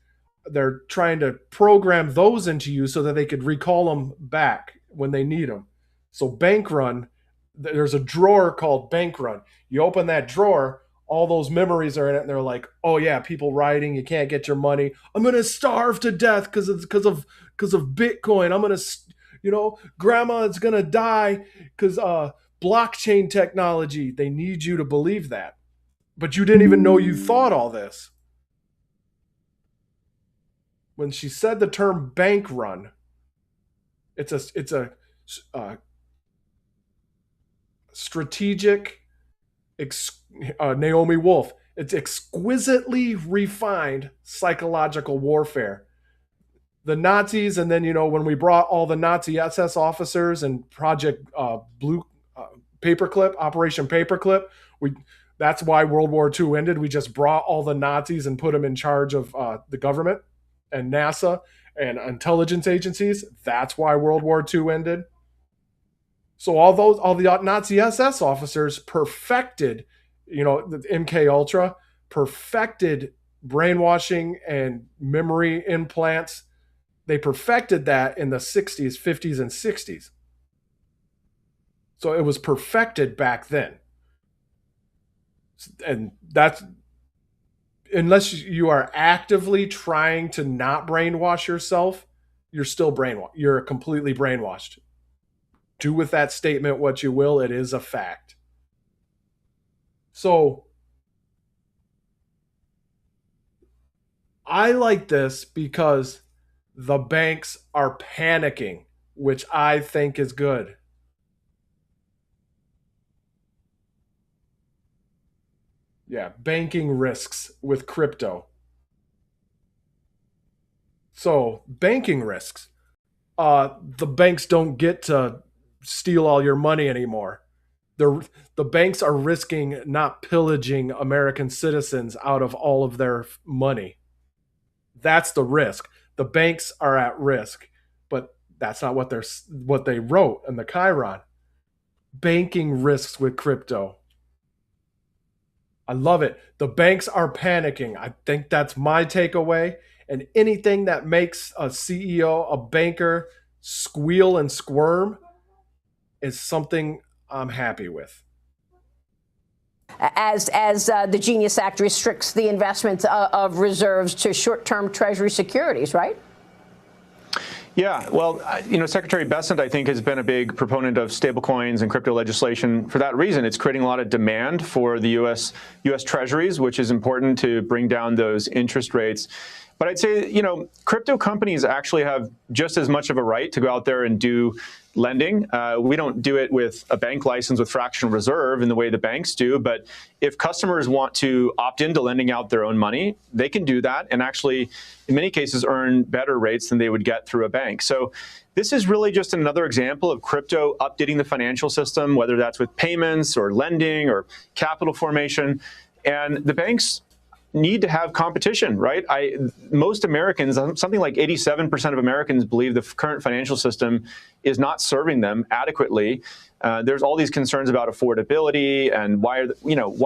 They're trying to program those into you so that they could recall them back when they need them. So bank run, there's a drawer called bank run. You open that drawer, all those memories are in it, and they're like, oh yeah, people rioting, you can't get your money. I'm gonna starve to death because of Bitcoin. I'm gonna, grandma is gonna die because blockchain technology. They need you to believe that, but you didn't even know you thought all this. When she said the term bank run, it's a strategic. Naomi Wolf. It's exquisitely refined psychological warfare. The Nazis, and then when we brought all the Nazi SS officers and Project Blue Paperclip, Operation Paperclip, that's why World War II ended. We just brought all the Nazis and put them in charge of the government and NASA and intelligence agencies. That's why World War II ended. So all the Nazi SS officers perfected, the MK Ultra, perfected brainwashing and memory implants. They perfected that in the 60s, 50s, and 60s. So it was perfected back then. And that's, unless you are actively trying to not brainwash yourself, you're still brainwashed. You're completely brainwashed. Do with that statement what you will. It is a fact. So I like this because the banks are panicking, which I think is good. Yeah, banking risks with crypto. So banking risks. The banks don't get to steal all your money anymore. The banks are risking not pillaging American citizens out of all of their money. That's the risk. The banks are at risk, but that's not what they wrote in the Chiron. Banking risks with crypto. I love it. The banks are panicking. I think that's my takeaway. And anything that makes a CEO, a banker, squeal and squirm is something I'm happy with. As the Genius Act restricts the investment of reserves to short-term Treasury securities, right? Yeah, well, Secretary Bessent, I think, has been a big proponent of stablecoins and crypto legislation. For that reason, it's creating a lot of demand for the U.S. treasuries, which is important to bring down those interest rates. But I'd say, crypto companies actually have just as much of a right to go out there and do lending. We don't do it with a bank license with fractional reserve in the way the banks do. But if customers want to opt into lending out their own money, they can do that and actually, in many cases, earn better rates than they would get through a bank. So this is really just another example of crypto updating the financial system, whether that's with payments or lending or capital formation. And the banks need to have competition, right? Most Americans, something like 87% of Americans believe the current financial system is not serving them adequately. There's all these concerns about affordability and why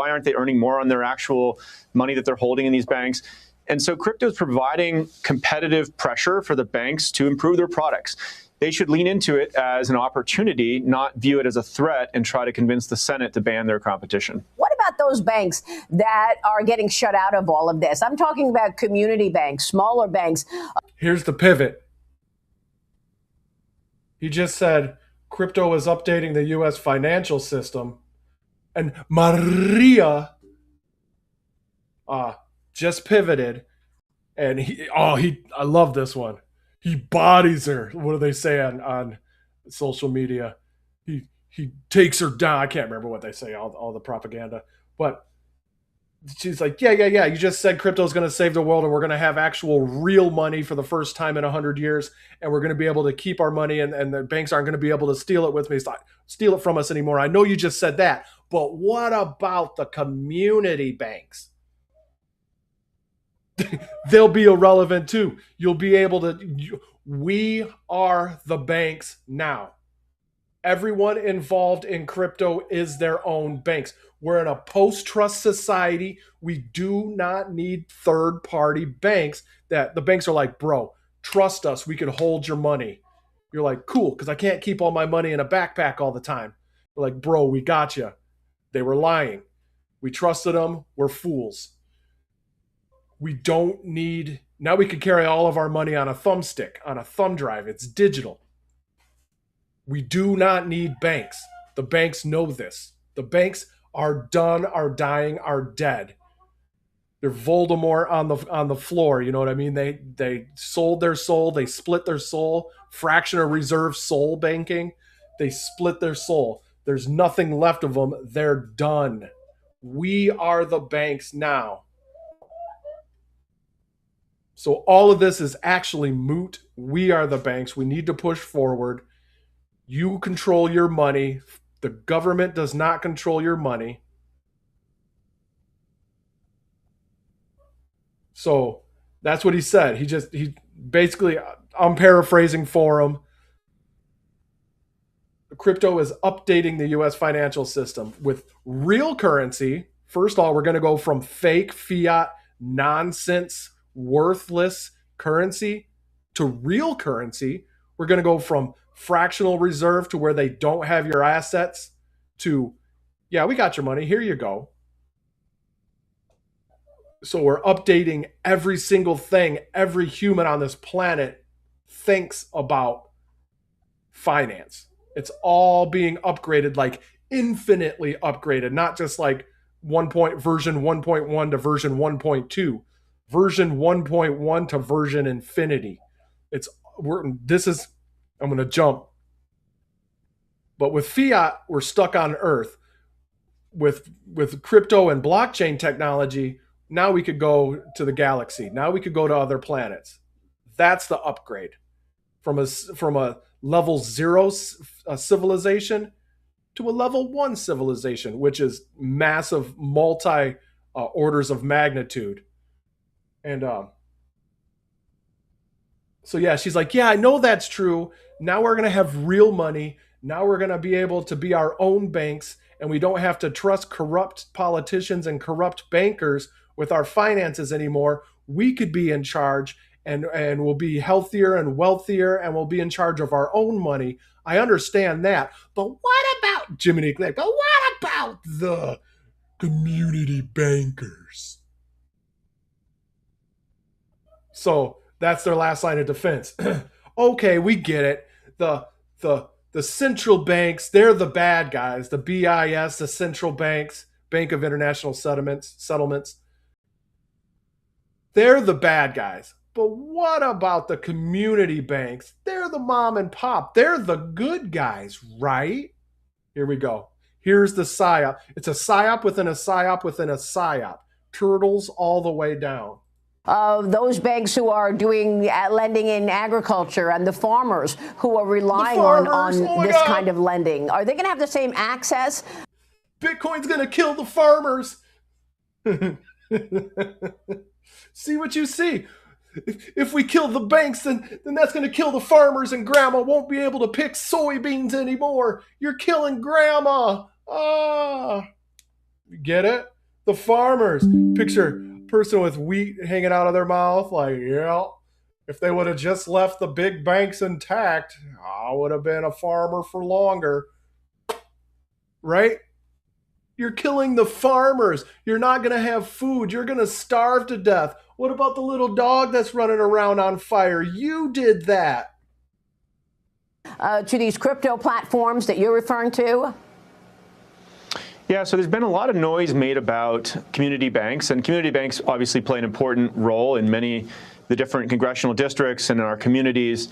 aren't they earning more on their actual money that they're holding in these banks? And so crypto is providing competitive pressure for the banks to improve their products. They should lean into it as an opportunity, not view it as a threat and try to convince the Senate to ban their competition. What about those banks that are getting shut out of all of this? I'm talking about community banks, smaller banks. Here's the pivot. He just said crypto is updating the U.S. financial system, and Maria just pivoted, and I love this one. He bodies her. What do they say on social media? He takes her down. I can't remember what they say, all the propaganda. But she's like, yeah. You just said crypto is going to save the world and we're going to have actual real money for the first time in 100 years. And we're going to be able to keep our money and the banks aren't going to be able to steal it from us anymore. I know you just said that. But what about the community banks? They'll be irrelevant too. You'll be able to. We are the banks now. Everyone involved in crypto is their own banks. We're in a post-trust society. We do not need third-party banks that the banks are like, bro, trust us. We can hold your money. You're like, cool, because I can't keep all my money in a backpack all the time. They're like, bro, we got you. They were lying. We trusted them. We're fools. We don't need, now we can carry all of our money on a thumbstick, on a thumb drive. It's digital. We do not need banks. The banks know this. The banks are done, are dying, are dead. They're Voldemort on the floor. You know what I mean? They sold their soul. They split their soul. Fractional reserve soul banking. They split their soul. There's nothing left of them. They're done. We are the banks now. So all of this is actually moot. We are the banks. We need to push forward. You control your money. The government does not control your money. So that's what he said. He basically, I'm paraphrasing for him. Crypto is updating the US financial system with real currency. First of all, we're going to go from fake fiat nonsense worthless currency to real currency. We're going to go from fractional reserve to where they don't have your assets to, yeah, we got your money. Here you go. So we're updating every single thing every human on this planet thinks about finance. It's all being upgraded, like infinitely upgraded, not just like version 1.1 to version 1.2. Version 1.1 to version infinity. I'm going to jump. But with fiat, we're stuck on Earth. With crypto and blockchain technology, now we could go to the galaxy. Now we could go to other planets. That's the upgrade from a level 0 civilization to a level 1 civilization, which is massive multi orders of magnitude. And so, yeah, she's like, yeah, I know that's true. Now we're going to have real money. Now we're going to be able to be our own banks, and we don't have to trust corrupt politicians and corrupt bankers with our finances anymore. We could be in charge, and we'll be healthier and wealthier, and we'll be in charge of our own money. I understand that. But what about, Jiminy Clay, but what about the community bankers? So that's their last line of defense. Okay, we get it. The central banks, they're the bad guys. The BIS, the central banks, Bank of International Settlements. They're the bad guys. But what about the community banks? They're the mom and pop. They're the good guys, right? Here we go. Here's the PSYOP. It's a PSYOP within a PSYOP within a PSYOP. Turtles all the way down. Those banks who are doing lending in agriculture and the farmers who are relying on this kind of lending, are they going to have the same access? Bitcoin's going to kill the farmers. See what you see. If we kill the banks, then that's going to kill the farmers, and grandma won't be able to pick soybeans anymore. You're killing grandma. Ah, get it? The farmers. Picture person with wheat hanging out of their mouth, like, yeah, if they would have just left the big banks intact, I would have been a farmer for longer. Right? You're killing the farmers. You're not going to have food. You're going to starve to death. What about the little dog that's running around on fire? You did that. To these crypto platforms that you're referring to? Yeah, so there's been a lot of noise made about community banks, and community banks obviously play an important role in many of the different congressional districts and in our communities.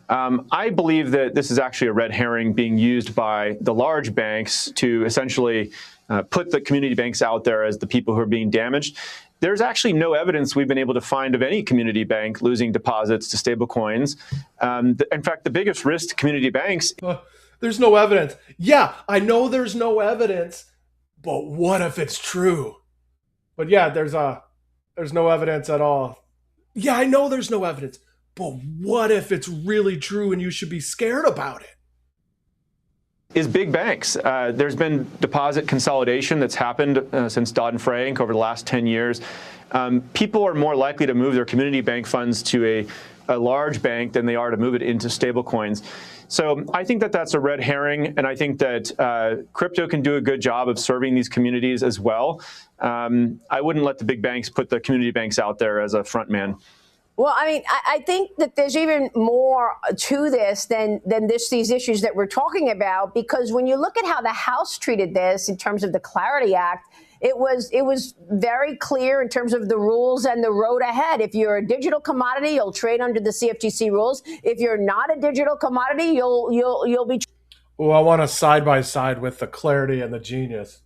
I believe that this is actually a red herring being used by the large banks to essentially put the community banks out there as the people who are being damaged. There's actually no evidence we've been able to find of any community bank losing deposits to stablecoins. In fact, the biggest risk to community banks. There's no evidence. Yeah, I know there's no evidence, but what if it's true? But yeah, there's no evidence at all. Yeah, I know there's no evidence, but what if it's really true and you should be scared about it? Is big banks. There's been deposit consolidation that's happened since Dodd-Frank over the last 10 years. People are more likely to move their community bank funds to a large bank than they are to move it into stablecoins. So I think that that's a red herring, and I think that crypto can do a good job of serving these communities as well. I wouldn't let the big banks put the community banks out there as a front man. Well, I mean, I think that there's even more to this than these issues that we're talking about, because when you look at how the House treated this in terms of the Clarity Act, it was very clear in terms of the rules and the road ahead. If you're a digital commodity, you'll trade under the CFTC rules. If you're not a digital commodity, you'll be. Oh, I want a side by side with the Clarity and the Genius.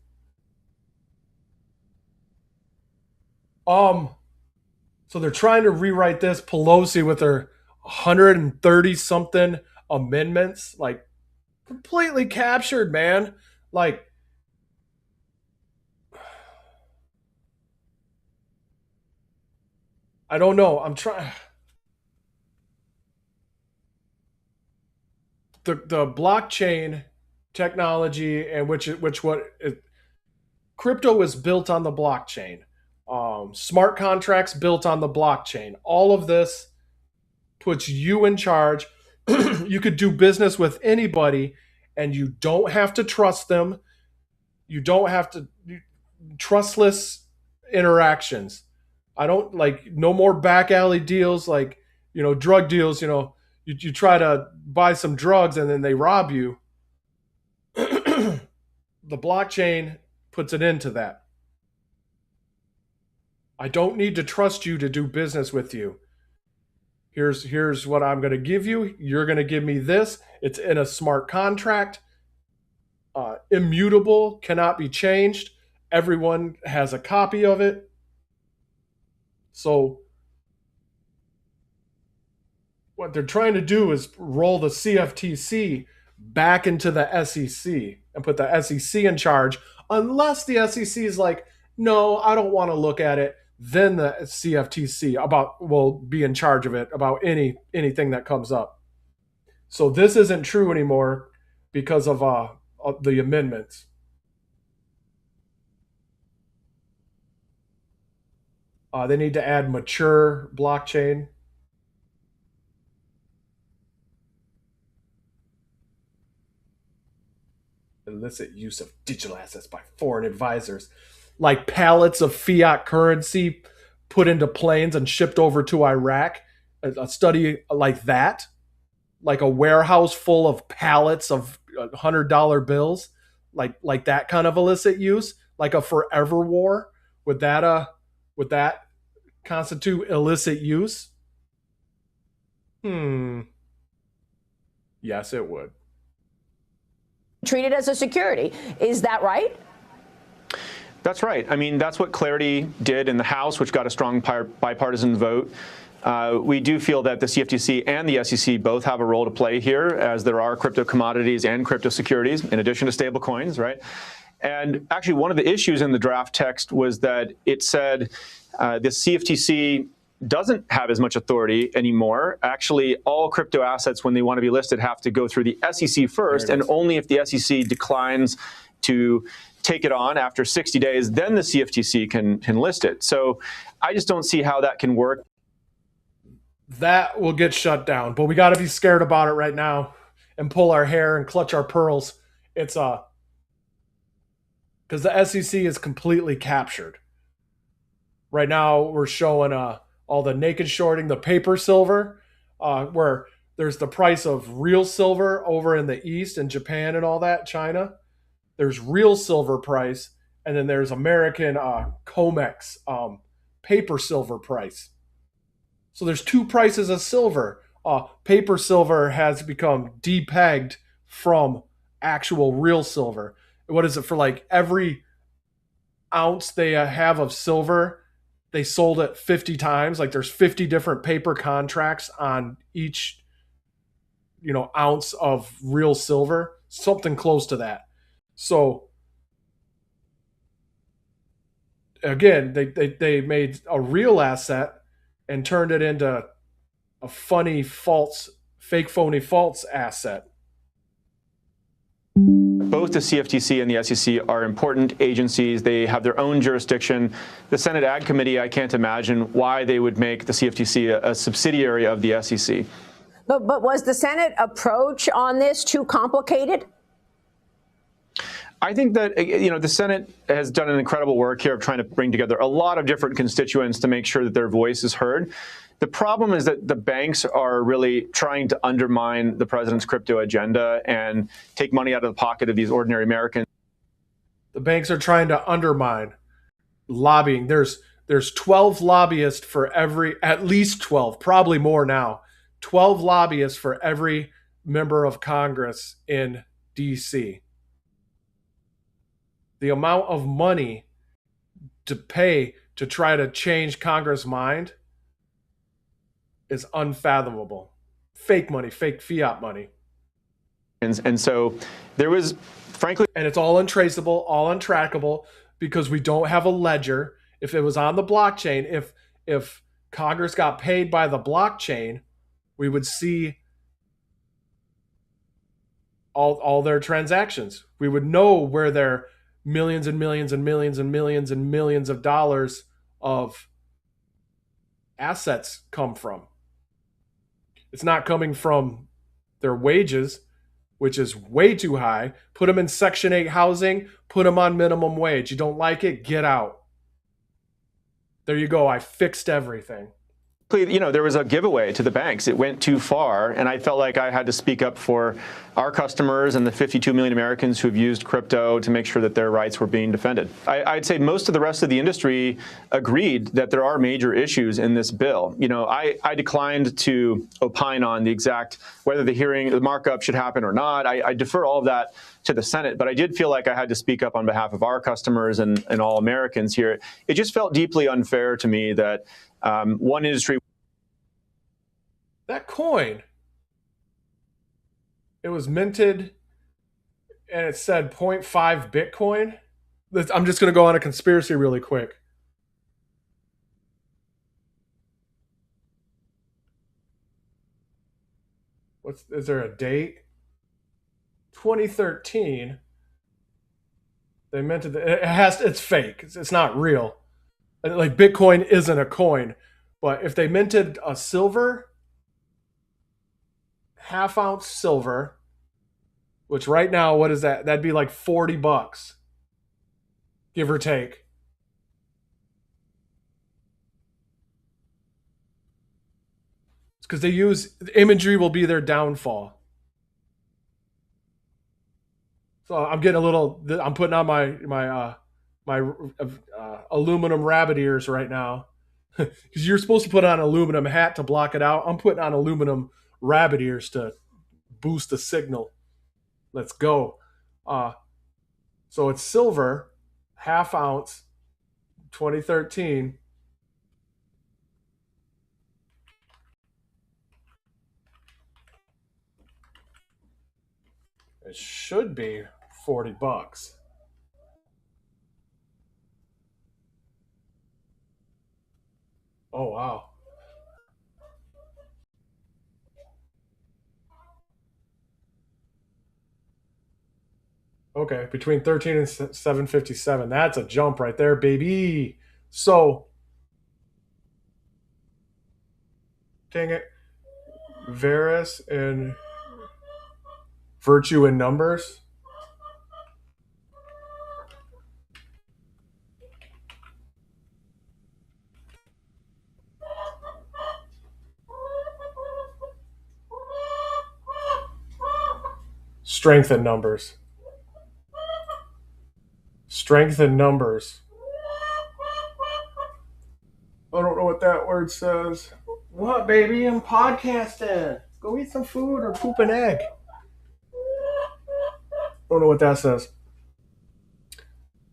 So they're trying to rewrite this. Pelosi with her 130 something amendments, like completely captured, man. Like, I don't know. I'm trying. The blockchain technology and crypto is built on the blockchain. Smart contracts built on the blockchain. All of this puts you in charge. You could do business with anybody, and you don't have to trust them. You don't have to trustless interactions. I don't like no more back alley deals, like, drug deals. You try to buy some drugs and then they rob you. The blockchain puts an end to that. I don't need to trust you to do business with you. Here's what I'm going to give you. You're going to give me this. It's in a smart contract. Immutable, cannot be changed. Everyone has a copy of it. So what they're trying to do is roll the CFTC back into the SEC and put the SEC in charge, unless the SEC is like, no, I don't want to look at it. Then the CFTC will be in charge of it about anything that comes up. So this isn't true anymore because of the amendments. They need to add mature blockchain. Illicit use of digital assets by foreign advisors, like pallets of fiat currency put into planes and shipped over to Iraq. A study like that, like a warehouse full of pallets of $100 bills, like that kind of illicit use, like a forever war. Would that constitute illicit use? Hmm. Yes, it would. Treated as a security. Is that right? That's right. I mean, that's what Clarity did in the House, which got a strong bipartisan vote. We do feel that the CFTC and the SEC both have a role to play here, as there are crypto commodities and crypto securities, in addition to stable coins, right? And actually, one of the issues in the draft text was that it said the CFTC doesn't have as much authority anymore. Actually, all crypto assets, when they want to be listed, have to go through the SEC first, and only if the SEC declines to take it on after 60 days, then the CFTC can list it. So I just don't see how that can work. That will get shut down, but we got to be scared about it right now and pull our hair and clutch our pearls. It's because the SEC is completely captured. Right now, we're showing all the naked shorting, the paper silver, where there's the price of real silver over in the East and Japan and all that, China. There's real silver price, and then there's American COMEX paper silver price. So there's two prices of silver. Paper silver has become depegged from actual real silver. What is it for? Like every ounce they have of silver, they sold it 50 times. Like there's 50 different paper contracts on each, ounce of real silver, something close to that. So again, they made a real asset and turned it into a funny, false, fake, phony, false asset. Both the CFTC and the SEC are important agencies. They have their own jurisdiction. The Senate Ag Committee, I can't imagine why they would make the CFTC a subsidiary of the SEC. But was the Senate approach on this too complicated? I think that, the Senate has done an incredible work here of trying to bring together a lot of different constituents to make sure that their voice is heard. The problem is that the banks are really trying to undermine the president's crypto agenda and take money out of the pocket of these ordinary Americans. The banks are trying to undermine lobbying. There's 12 lobbyists for at least 12, probably more now, 12 lobbyists for every member of Congress in D.C. The amount of money to pay to try to change Congress' mind is unfathomable. Fake money, fake fiat money. And so there was, frankly... And it's all untraceable, all untrackable, because we don't have a ledger. If it was on the blockchain, if Congress got paid by the blockchain, we would see all their transactions. We would know where their millions and millions and millions and millions and millions of dollars of assets come from. It's not coming from their wages, which is way too high. Put them in Section 8 housing, put them on minimum wage. You don't like it? Get out. There you go. I fixed everything. There was a giveaway to the banks. It went too far, and I felt like I had to speak up for our customers and the 52 million Americans who've used crypto to make sure that their rights were being defended. I'd say most of the rest of the industry agreed that there are major issues in this bill. I declined to opine on the exact whether the markup should happen or not. I defer all of that to the Senate, but I did feel like I had to speak up on behalf of our customers and all Americans here. It just felt deeply unfair to me that one industry. That coin, it was minted and it said 0.5 Bitcoin. I'm just going to go on a conspiracy really quick. Is there a date? 2013. They minted it's fake. It's not real. Like Bitcoin isn't a coin, but if they minted a silver, half-ounce silver, which right now, what is that? That'd be like $40, give or take. It's because they use imagery will be their downfall. So I'm getting I'm putting on my aluminum rabbit ears right now, because you're supposed to put on an aluminum hat to block it out. I'm putting on aluminum rabbit ears to boost the signal. Let's go. Uh, so it's silver, half ounce, 2013. It should be $40. Oh wow. Okay, between 13 and 757. That's a jump right there, baby. So, dang it. Varus and Virtue in numbers. Strength in numbers. Strength in numbers. I don't know what that word says. What, baby? I'm podcasting. Go eat some food or poop an egg. I don't know what that says.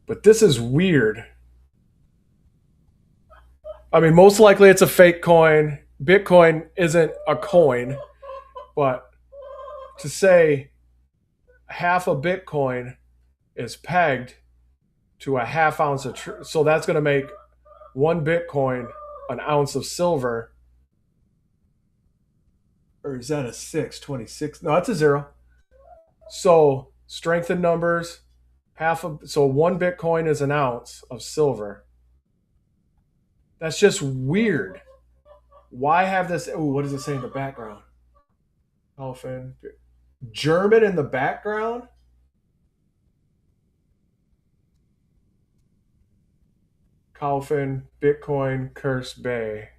But this is weird. I mean, most likely it's a fake coin. Bitcoin isn't a coin. But to say half a Bitcoin is pegged to a half ounce of so that's going to make one Bitcoin an ounce of silver. Or is that a 626? No, that's a 0. So strength in numbers, so one Bitcoin is an ounce of silver. That's just weird. Why have this? Oh, what does it say in the background? Elephant. German in the background? Kaufman, Bitcoin, Curse Bay.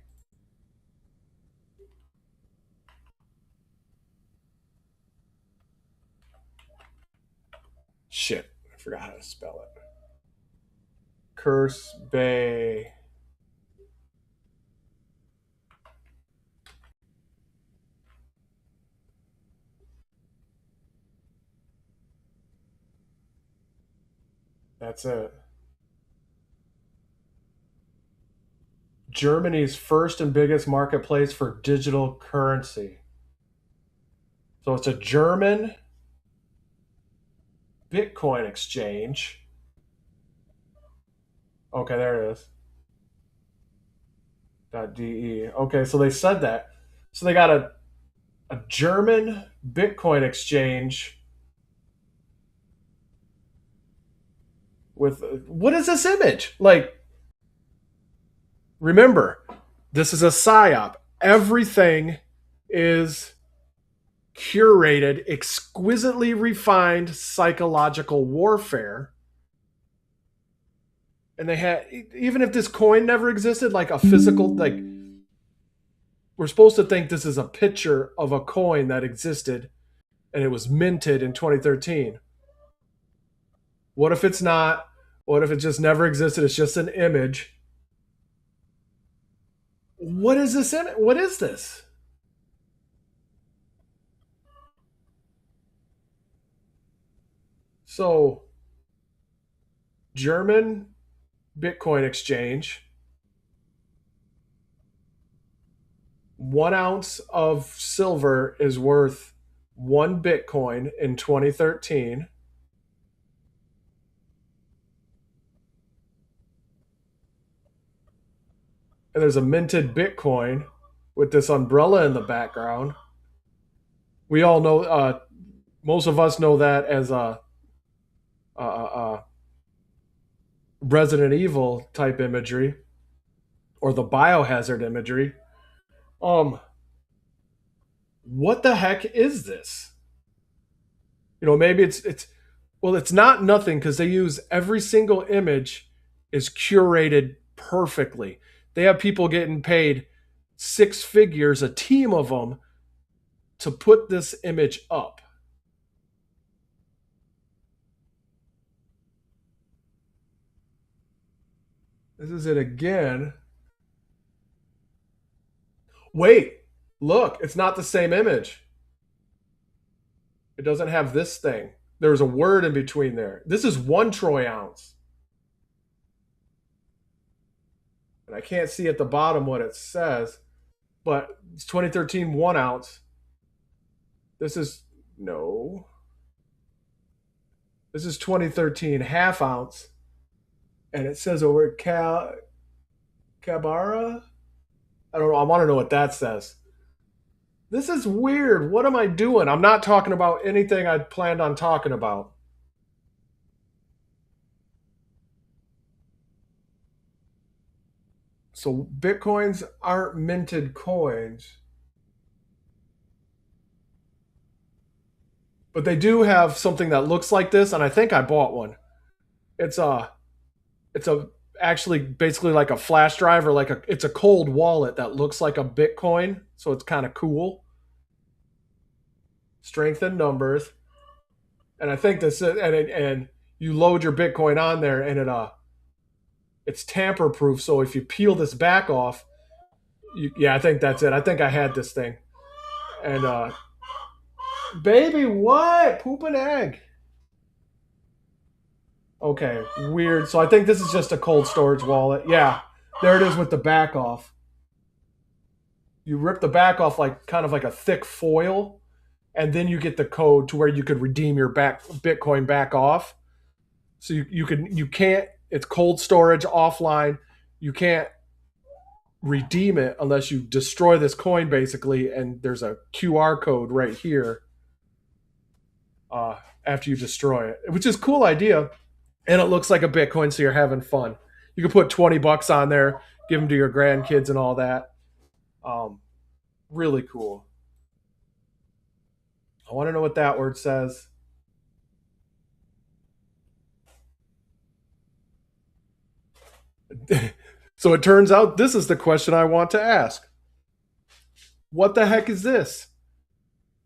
Shit, I forgot how to spell it. Curse Bay. That's it. Germany's first and biggest marketplace for digital currency. So it's a German Bitcoin exchange. Okay, there it is. .de. Okay, so they said that. So they got a German Bitcoin exchange with what is this image? Like, remember, this is a psyop. Everything is curated, exquisitely refined psychological warfare. And they had, even if this coin never existed, like a physical, like, we're supposed to think this is a picture of a coin that existed and it was minted in 2013. What if it's not? What if it just never existed? It's just an image. What is this image? What is this? So, German Bitcoin exchange. 1 ounce of silver is worth 1 Bitcoin in 2013. And there's a minted Bitcoin with this umbrella in the background. We all know, most of us know that as a Resident Evil type imagery or the biohazard imagery. What the heck is this? You know, maybe it's well, it's not nothing because they use every single image is curated perfectly. They have people getting paid 6 figures, a team of them, to put this image up. This is it again. Wait, look, it's not the same image. It doesn't have this thing. There's a word in between there. This is 1 troy ounce. And I can't see at the bottom what it says, but it's 2013 1 ounce. This is, no. This is 2013 half ounce. And it says over Cabara? I don't know. I want to know what that says. This is weird. What am I doing? I'm not talking about anything I planned on talking about. So Bitcoins aren't minted coins. But they do have something that looks like this, and I think I bought one. It's a actually basically like a flash drive, or it's a cold wallet that looks like a Bitcoin, so it's kind of cool. Strength in numbers. And I think this is, and you load your Bitcoin on there, and it's tamper proof. So if you peel this back off, yeah, I think that's it. I think I had this thing. And baby, what? Poop an egg. Okay, weird. So I think this is just a cold storage wallet. Yeah, there it is with the back off. You rip the back off like kind of like a thick foil, and then you get the code to where you could redeem your Bitcoin back off. So you can't, it's cold storage offline. You can't redeem it unless you destroy this coin basically, and there's a QR code right here after you destroy it, which is a cool idea. And it looks like a Bitcoin, so you're having fun. You can put 20 bucks on there, give them to your grandkids and all that. Really cool. I want to know what that word says. So it turns out this is the question I want to ask. What the heck is this?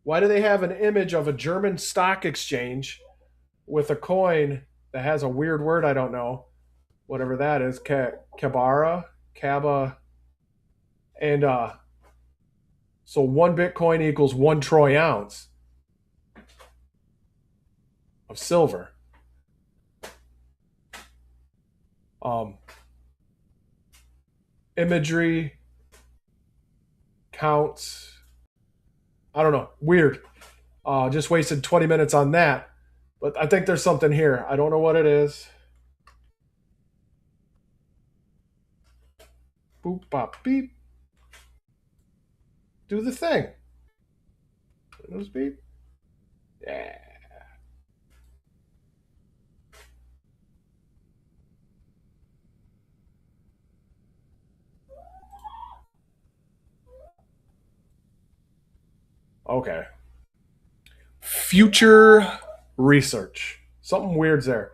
Why do they have an image of a German stock exchange with a coin that has a weird word I don't know, whatever that is, Cabara, and so 1 Bitcoin equals 1 troy ounce of silver. Imagery counts. I don't know. Weird. Just wasted 20 minutes on that. But I think there's something here. I don't know what it is. Boop, bop, beep. Do the thing. Those beep. Yeah. Okay. Future research. Something weird's there.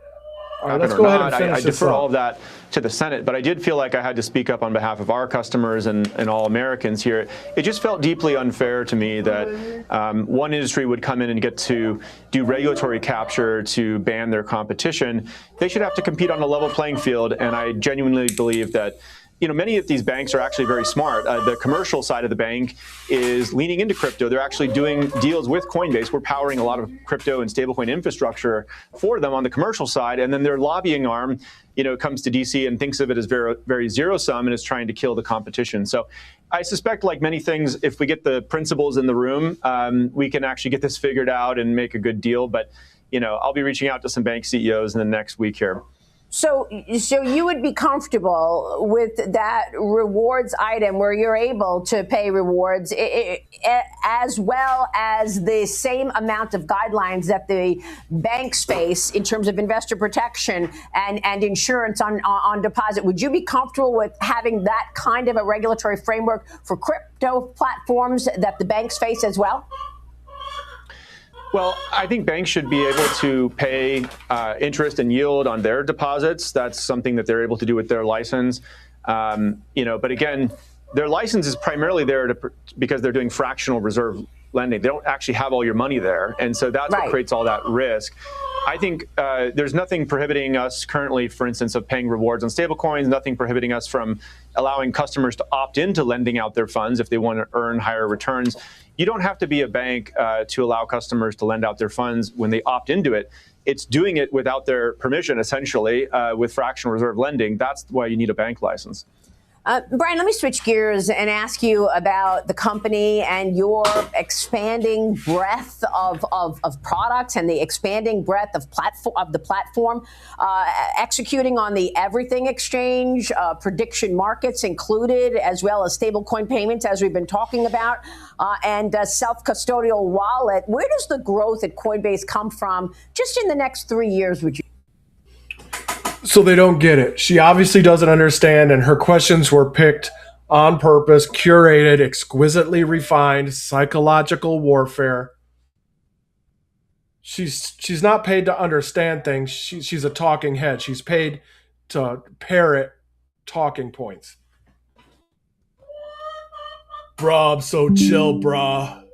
All right, let's go ahead and finish I defer all of that to the Senate, but I did feel like I had to speak up on behalf of our customers and all Americans here. It just felt deeply unfair to me that one industry would come in and get to do regulatory capture to ban their competition. They should have to compete on a level playing field, and I genuinely believe that many of these banks are actually very smart. The commercial side of the bank is leaning into crypto. They're actually doing deals with Coinbase. We're powering a lot of crypto and stablecoin infrastructure for them on the commercial side. And then their lobbying arm, comes to DC and thinks of it as very, very zero sum and is trying to kill the competition. So I suspect, like many things, if we get the principals in the room, we can actually get this figured out and make a good deal. But, I'll be reaching out to some bank CEOs in the next week here. So you would be comfortable with that rewards item where you're able to pay rewards as well as the same amount of guidelines that the banks face in terms of investor protection and insurance on deposit. Would you be comfortable with having that kind of a regulatory framework for crypto platforms that the banks face as well? Well, I think banks should be able to pay interest and yield on their deposits. That's something that they're able to do with their license. But again, their license is primarily there because they're doing fractional reserve lending. They don't actually have all your money there. And so that's what creates all that risk. I think there's nothing prohibiting us currently, for instance, of paying rewards on stablecoins, nothing prohibiting us from allowing customers to opt into lending out their funds if they want to earn higher returns. You don't have to be a bank to allow customers to lend out their funds when they opt into it. It's doing it without their permission, essentially, with fractional reserve lending. That's why you need a bank license. Brian, let me switch gears and ask you about the company and your expanding breadth of products and the expanding breadth of the platform, executing on the everything exchange, prediction markets included, as well as stablecoin payments, as we've been talking about, and self-custodial wallet. Where does the growth at Coinbase come from just in the next 3 years, would you? So they don't get it. She obviously doesn't understand, and her questions were picked on purpose, curated, exquisitely refined, psychological warfare. She's not paid to understand things. She's a talking head. She's paid to parrot talking points. Bruh, I'm so chill, bruh.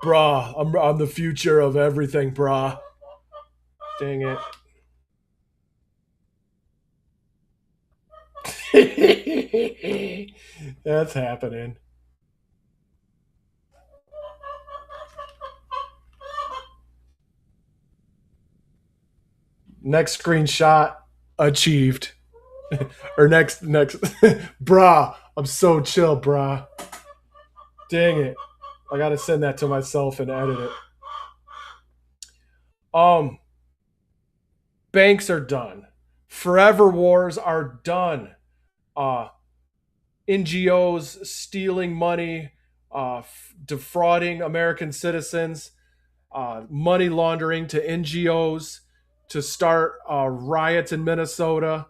Bruh, I'm the future of everything, bruh. Dang it. That's happening. Next screenshot achieved. Or next brah, I'm so chill, brah. Dang it. I gotta send that to myself and edit it. Banks are done. Forever wars are done. NGOs stealing money, defrauding American citizens, money laundering to NGOs to start riots in Minnesota.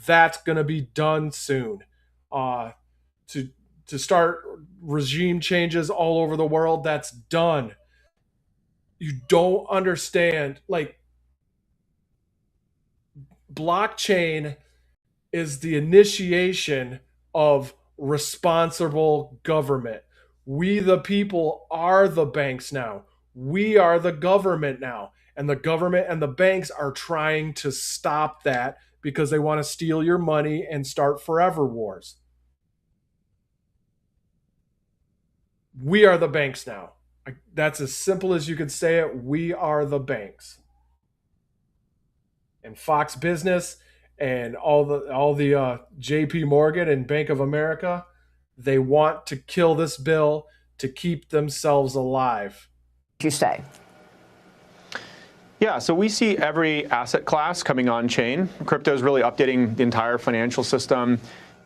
That's going to be done soon. To start regime changes all over the world, that's done. You don't understand. Like, blockchain is the initiation of responsible government. We, the people, are the banks now. We are the government now. And the government and the banks are trying to stop that because they want to steal your money and start forever wars. We are the banks now. That's as simple as you could say it. We are the banks. And Fox Business and all the JP Morgan and Bank of America, they want to kill this bill to keep themselves alive. You say? Yeah, so we see every asset class coming on chain. Crypto is really updating the entire financial system,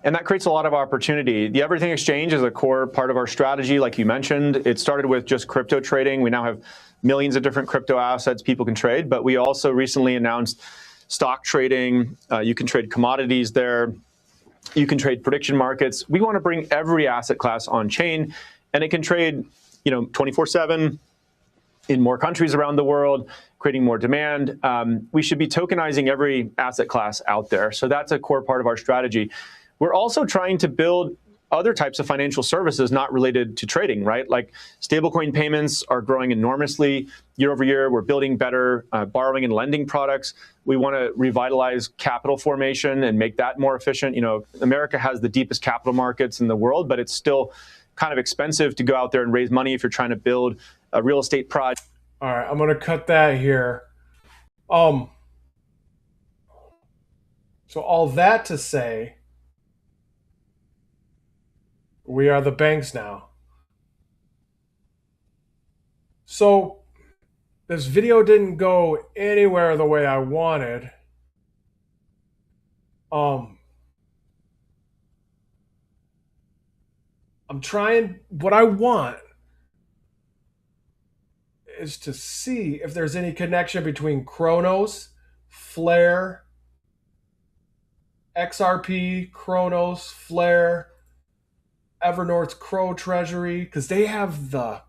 and that creates a lot of opportunity. The Everything Exchange is a core part of our strategy, like you mentioned. It started with just crypto trading. We now have millions of different crypto assets people can trade, but we also recently announced stock trading. You can trade commodities there. You can trade prediction markets. We want to bring every asset class on chain, and it can trade, 24/7 in more countries around the world, creating more demand. We should be tokenizing every asset class out there. So that's a core part of our strategy. We're also trying to build other types of financial services not related to trading, right? Like stablecoin payments are growing enormously year over year. We're building better borrowing and lending products. We want to revitalize capital formation and make that more efficient. America has the deepest capital markets in the world, but it's still kind of expensive to go out there and raise money if you're trying to build a real estate project. All right, I'm going to cut that here. So all that to say, we are the banks now. So this video didn't go anywhere the way I wanted. I'm trying, what I want is to see if there's any connection between Chronos, Flare, XRP, Chronos, Flare, Evernorth's CRO treasury, because they have the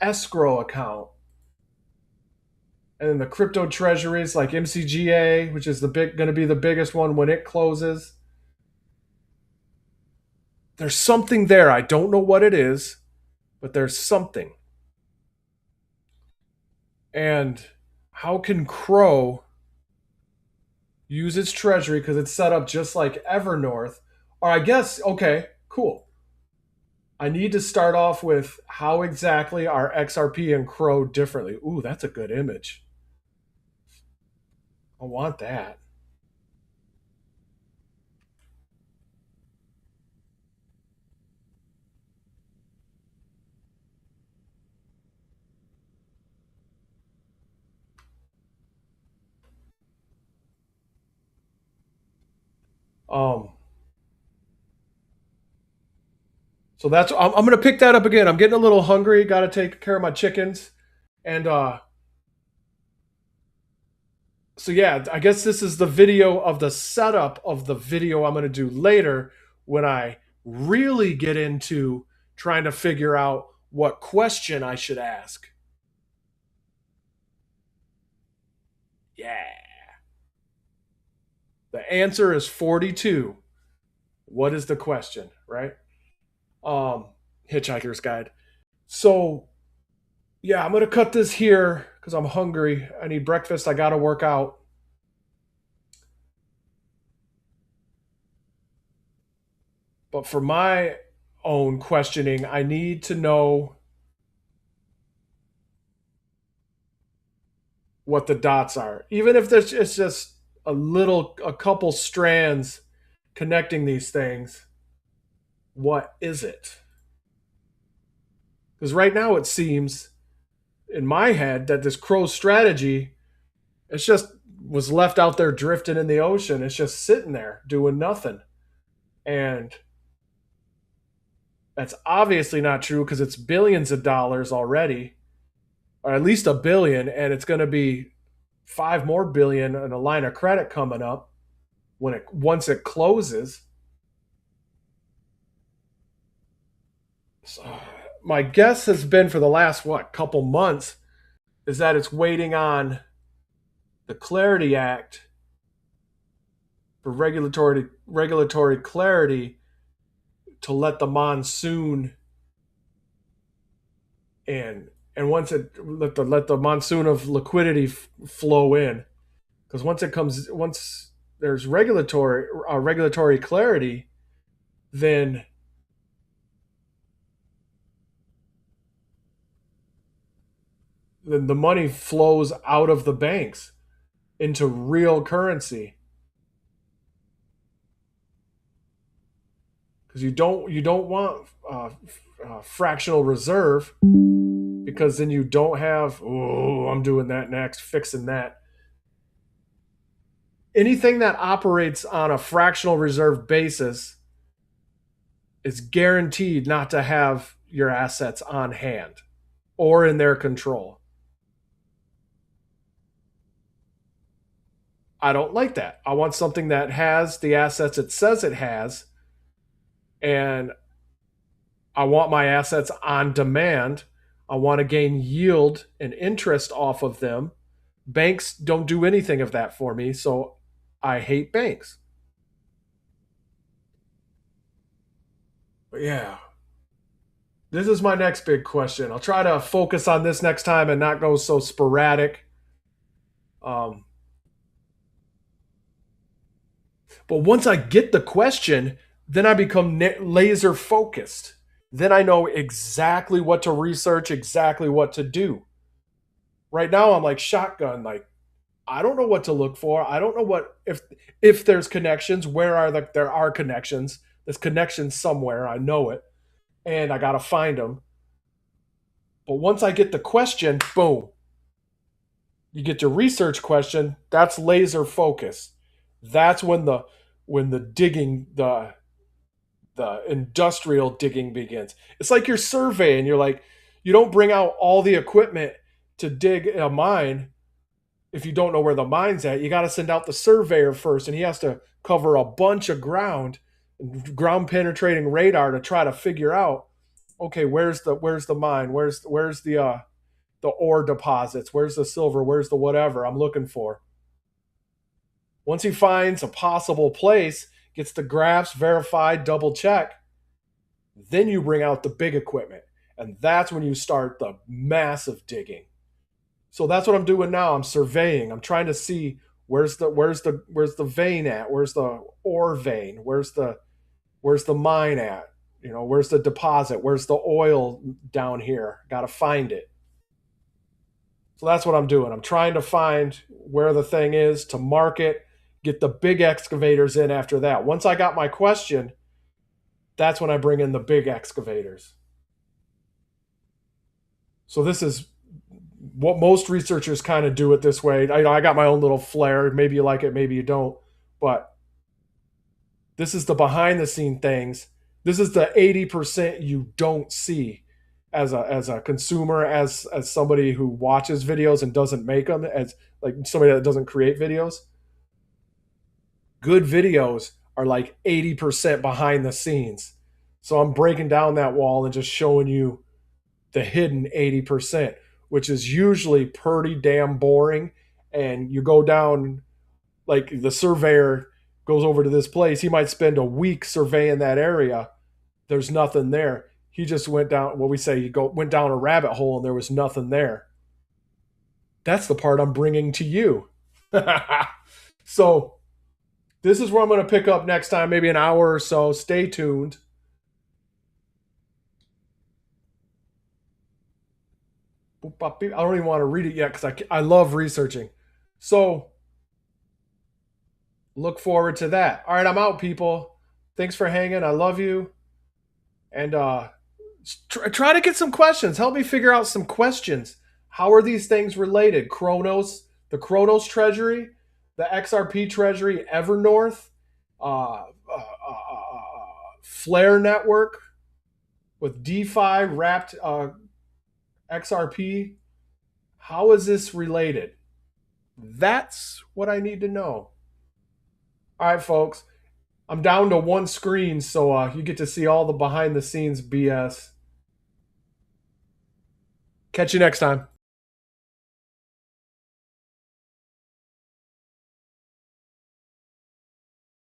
escrow account. And then the crypto treasuries like MCGA, which is going to be the biggest one when it closes. There's something there. I don't know what it is, but there's something. And how can CRO use its treasury because it's set up just like Evernorth? Or I guess, okay, cool. I need to start off with how exactly are XRP and CRO differently. Ooh, that's a good image. I want that. Um, so that's I'm gonna pick that up again. I'm getting a little hungry. Got to take care of my chickens, and so yeah, I guess this is the video of the setup of the video I'm gonna do later when I really get into trying to figure out what question I should ask. Yeah, the answer is 42. What is the question, right? Um, Hitchhiker's Guide. So yeah, I'm gonna cut this here because I'm hungry. I need breakfast. I gotta work out. But for my own questioning, I need to know what the dots are. Even if it's just a couple strands connecting these things, what is it? Because right now it seems in my head that this CRO strategy, it's just was left out there drifting in the ocean. It's just sitting there doing nothing. And that's obviously not true because it's billions of dollars already, or at least a billion, and it's going to be 5 more billion in a line of credit coming up once it closes. So my guess has been for the last couple months is that it's waiting on the Clarity Act for regulatory clarity to let the monsoon in, and once it let the monsoon of liquidity flow in, because once there's regulatory clarity, then the money flows out of the banks into real currency, because you don't want fractional reserve, because then you don't have, oh, I'm doing that next, fixing that. Anything that operates on a fractional reserve basis is guaranteed not to have your assets on hand or in their control. I don't like that. I want something that has the assets it says it has, and I want my assets on demand. I want to gain yield and interest off of them. Banks don't do anything of that for me, so I hate banks. But yeah, this is my next big question. I'll try to focus on this next time and not go so sporadic. Um, but once I get the question, then I become laser focused. Then I know exactly what to research, exactly what to do. Right now, I'm like shotgun. Like, I don't know what to look for. I don't know what if there's connections. Where are there are connections? There's connections somewhere. I know it, and I gotta find them. But once I get the question, boom, you get your research question. That's laser focus. That's when the digging the industrial digging begins. It's like you're surveying. You're like, you don't bring out all the equipment to dig a mine if you don't know where the mine's at. You got to send out the surveyor first, and he has to cover a bunch of ground penetrating radar to try to figure out, okay, where's the mine, where's the ore deposits, where's the silver, where's the whatever I'm looking for. Once he finds a possible place, gets the graphs verified, double check, then you bring out the big equipment, and that's when you start the massive digging. So that's what I'm doing now. I'm surveying. I'm trying to see where's the vein at? Where's the ore vein? Where's the mine at? You know, where's the deposit? Where's the oil down here? Got to find it. So that's what I'm doing. I'm trying to find where the thing is to mark it, get the big excavators in after that. Once I got my question, that's when I bring in the big excavators. So this is what most researchers kind of do it this way. I got my own little flair. Maybe you like it, maybe you don't. But this is the behind the scene things. This is the 80% you don't see as a consumer, as somebody who watches videos and doesn't make them, as like somebody that doesn't create videos. Good videos are like 80% behind the scenes. So I'm breaking down that wall and just showing you the hidden 80%, which is usually pretty damn boring. And you go down, like the surveyor goes over to this place, he might spend a week surveying that area. There's nothing there. He just went down, what we say, went down a rabbit hole and there was nothing there. That's the part I'm bringing to you. So this is where I'm going to pick up next time, maybe an hour or so. Stay tuned. I don't even want to read it yet because I love researching. So look forward to that. All right, I'm out, people. Thanks for hanging. I love you. And try to get some questions. Help me figure out some questions. How are these things related? Chronos, the Chronos treasury, the XRP treasury, Evernorth, Flare network with DeFi wrapped XRP. How is this related? That's what I need to know. All right, folks. I'm down to one screen, so you get to see all the behind the scenes BS. Catch you next time.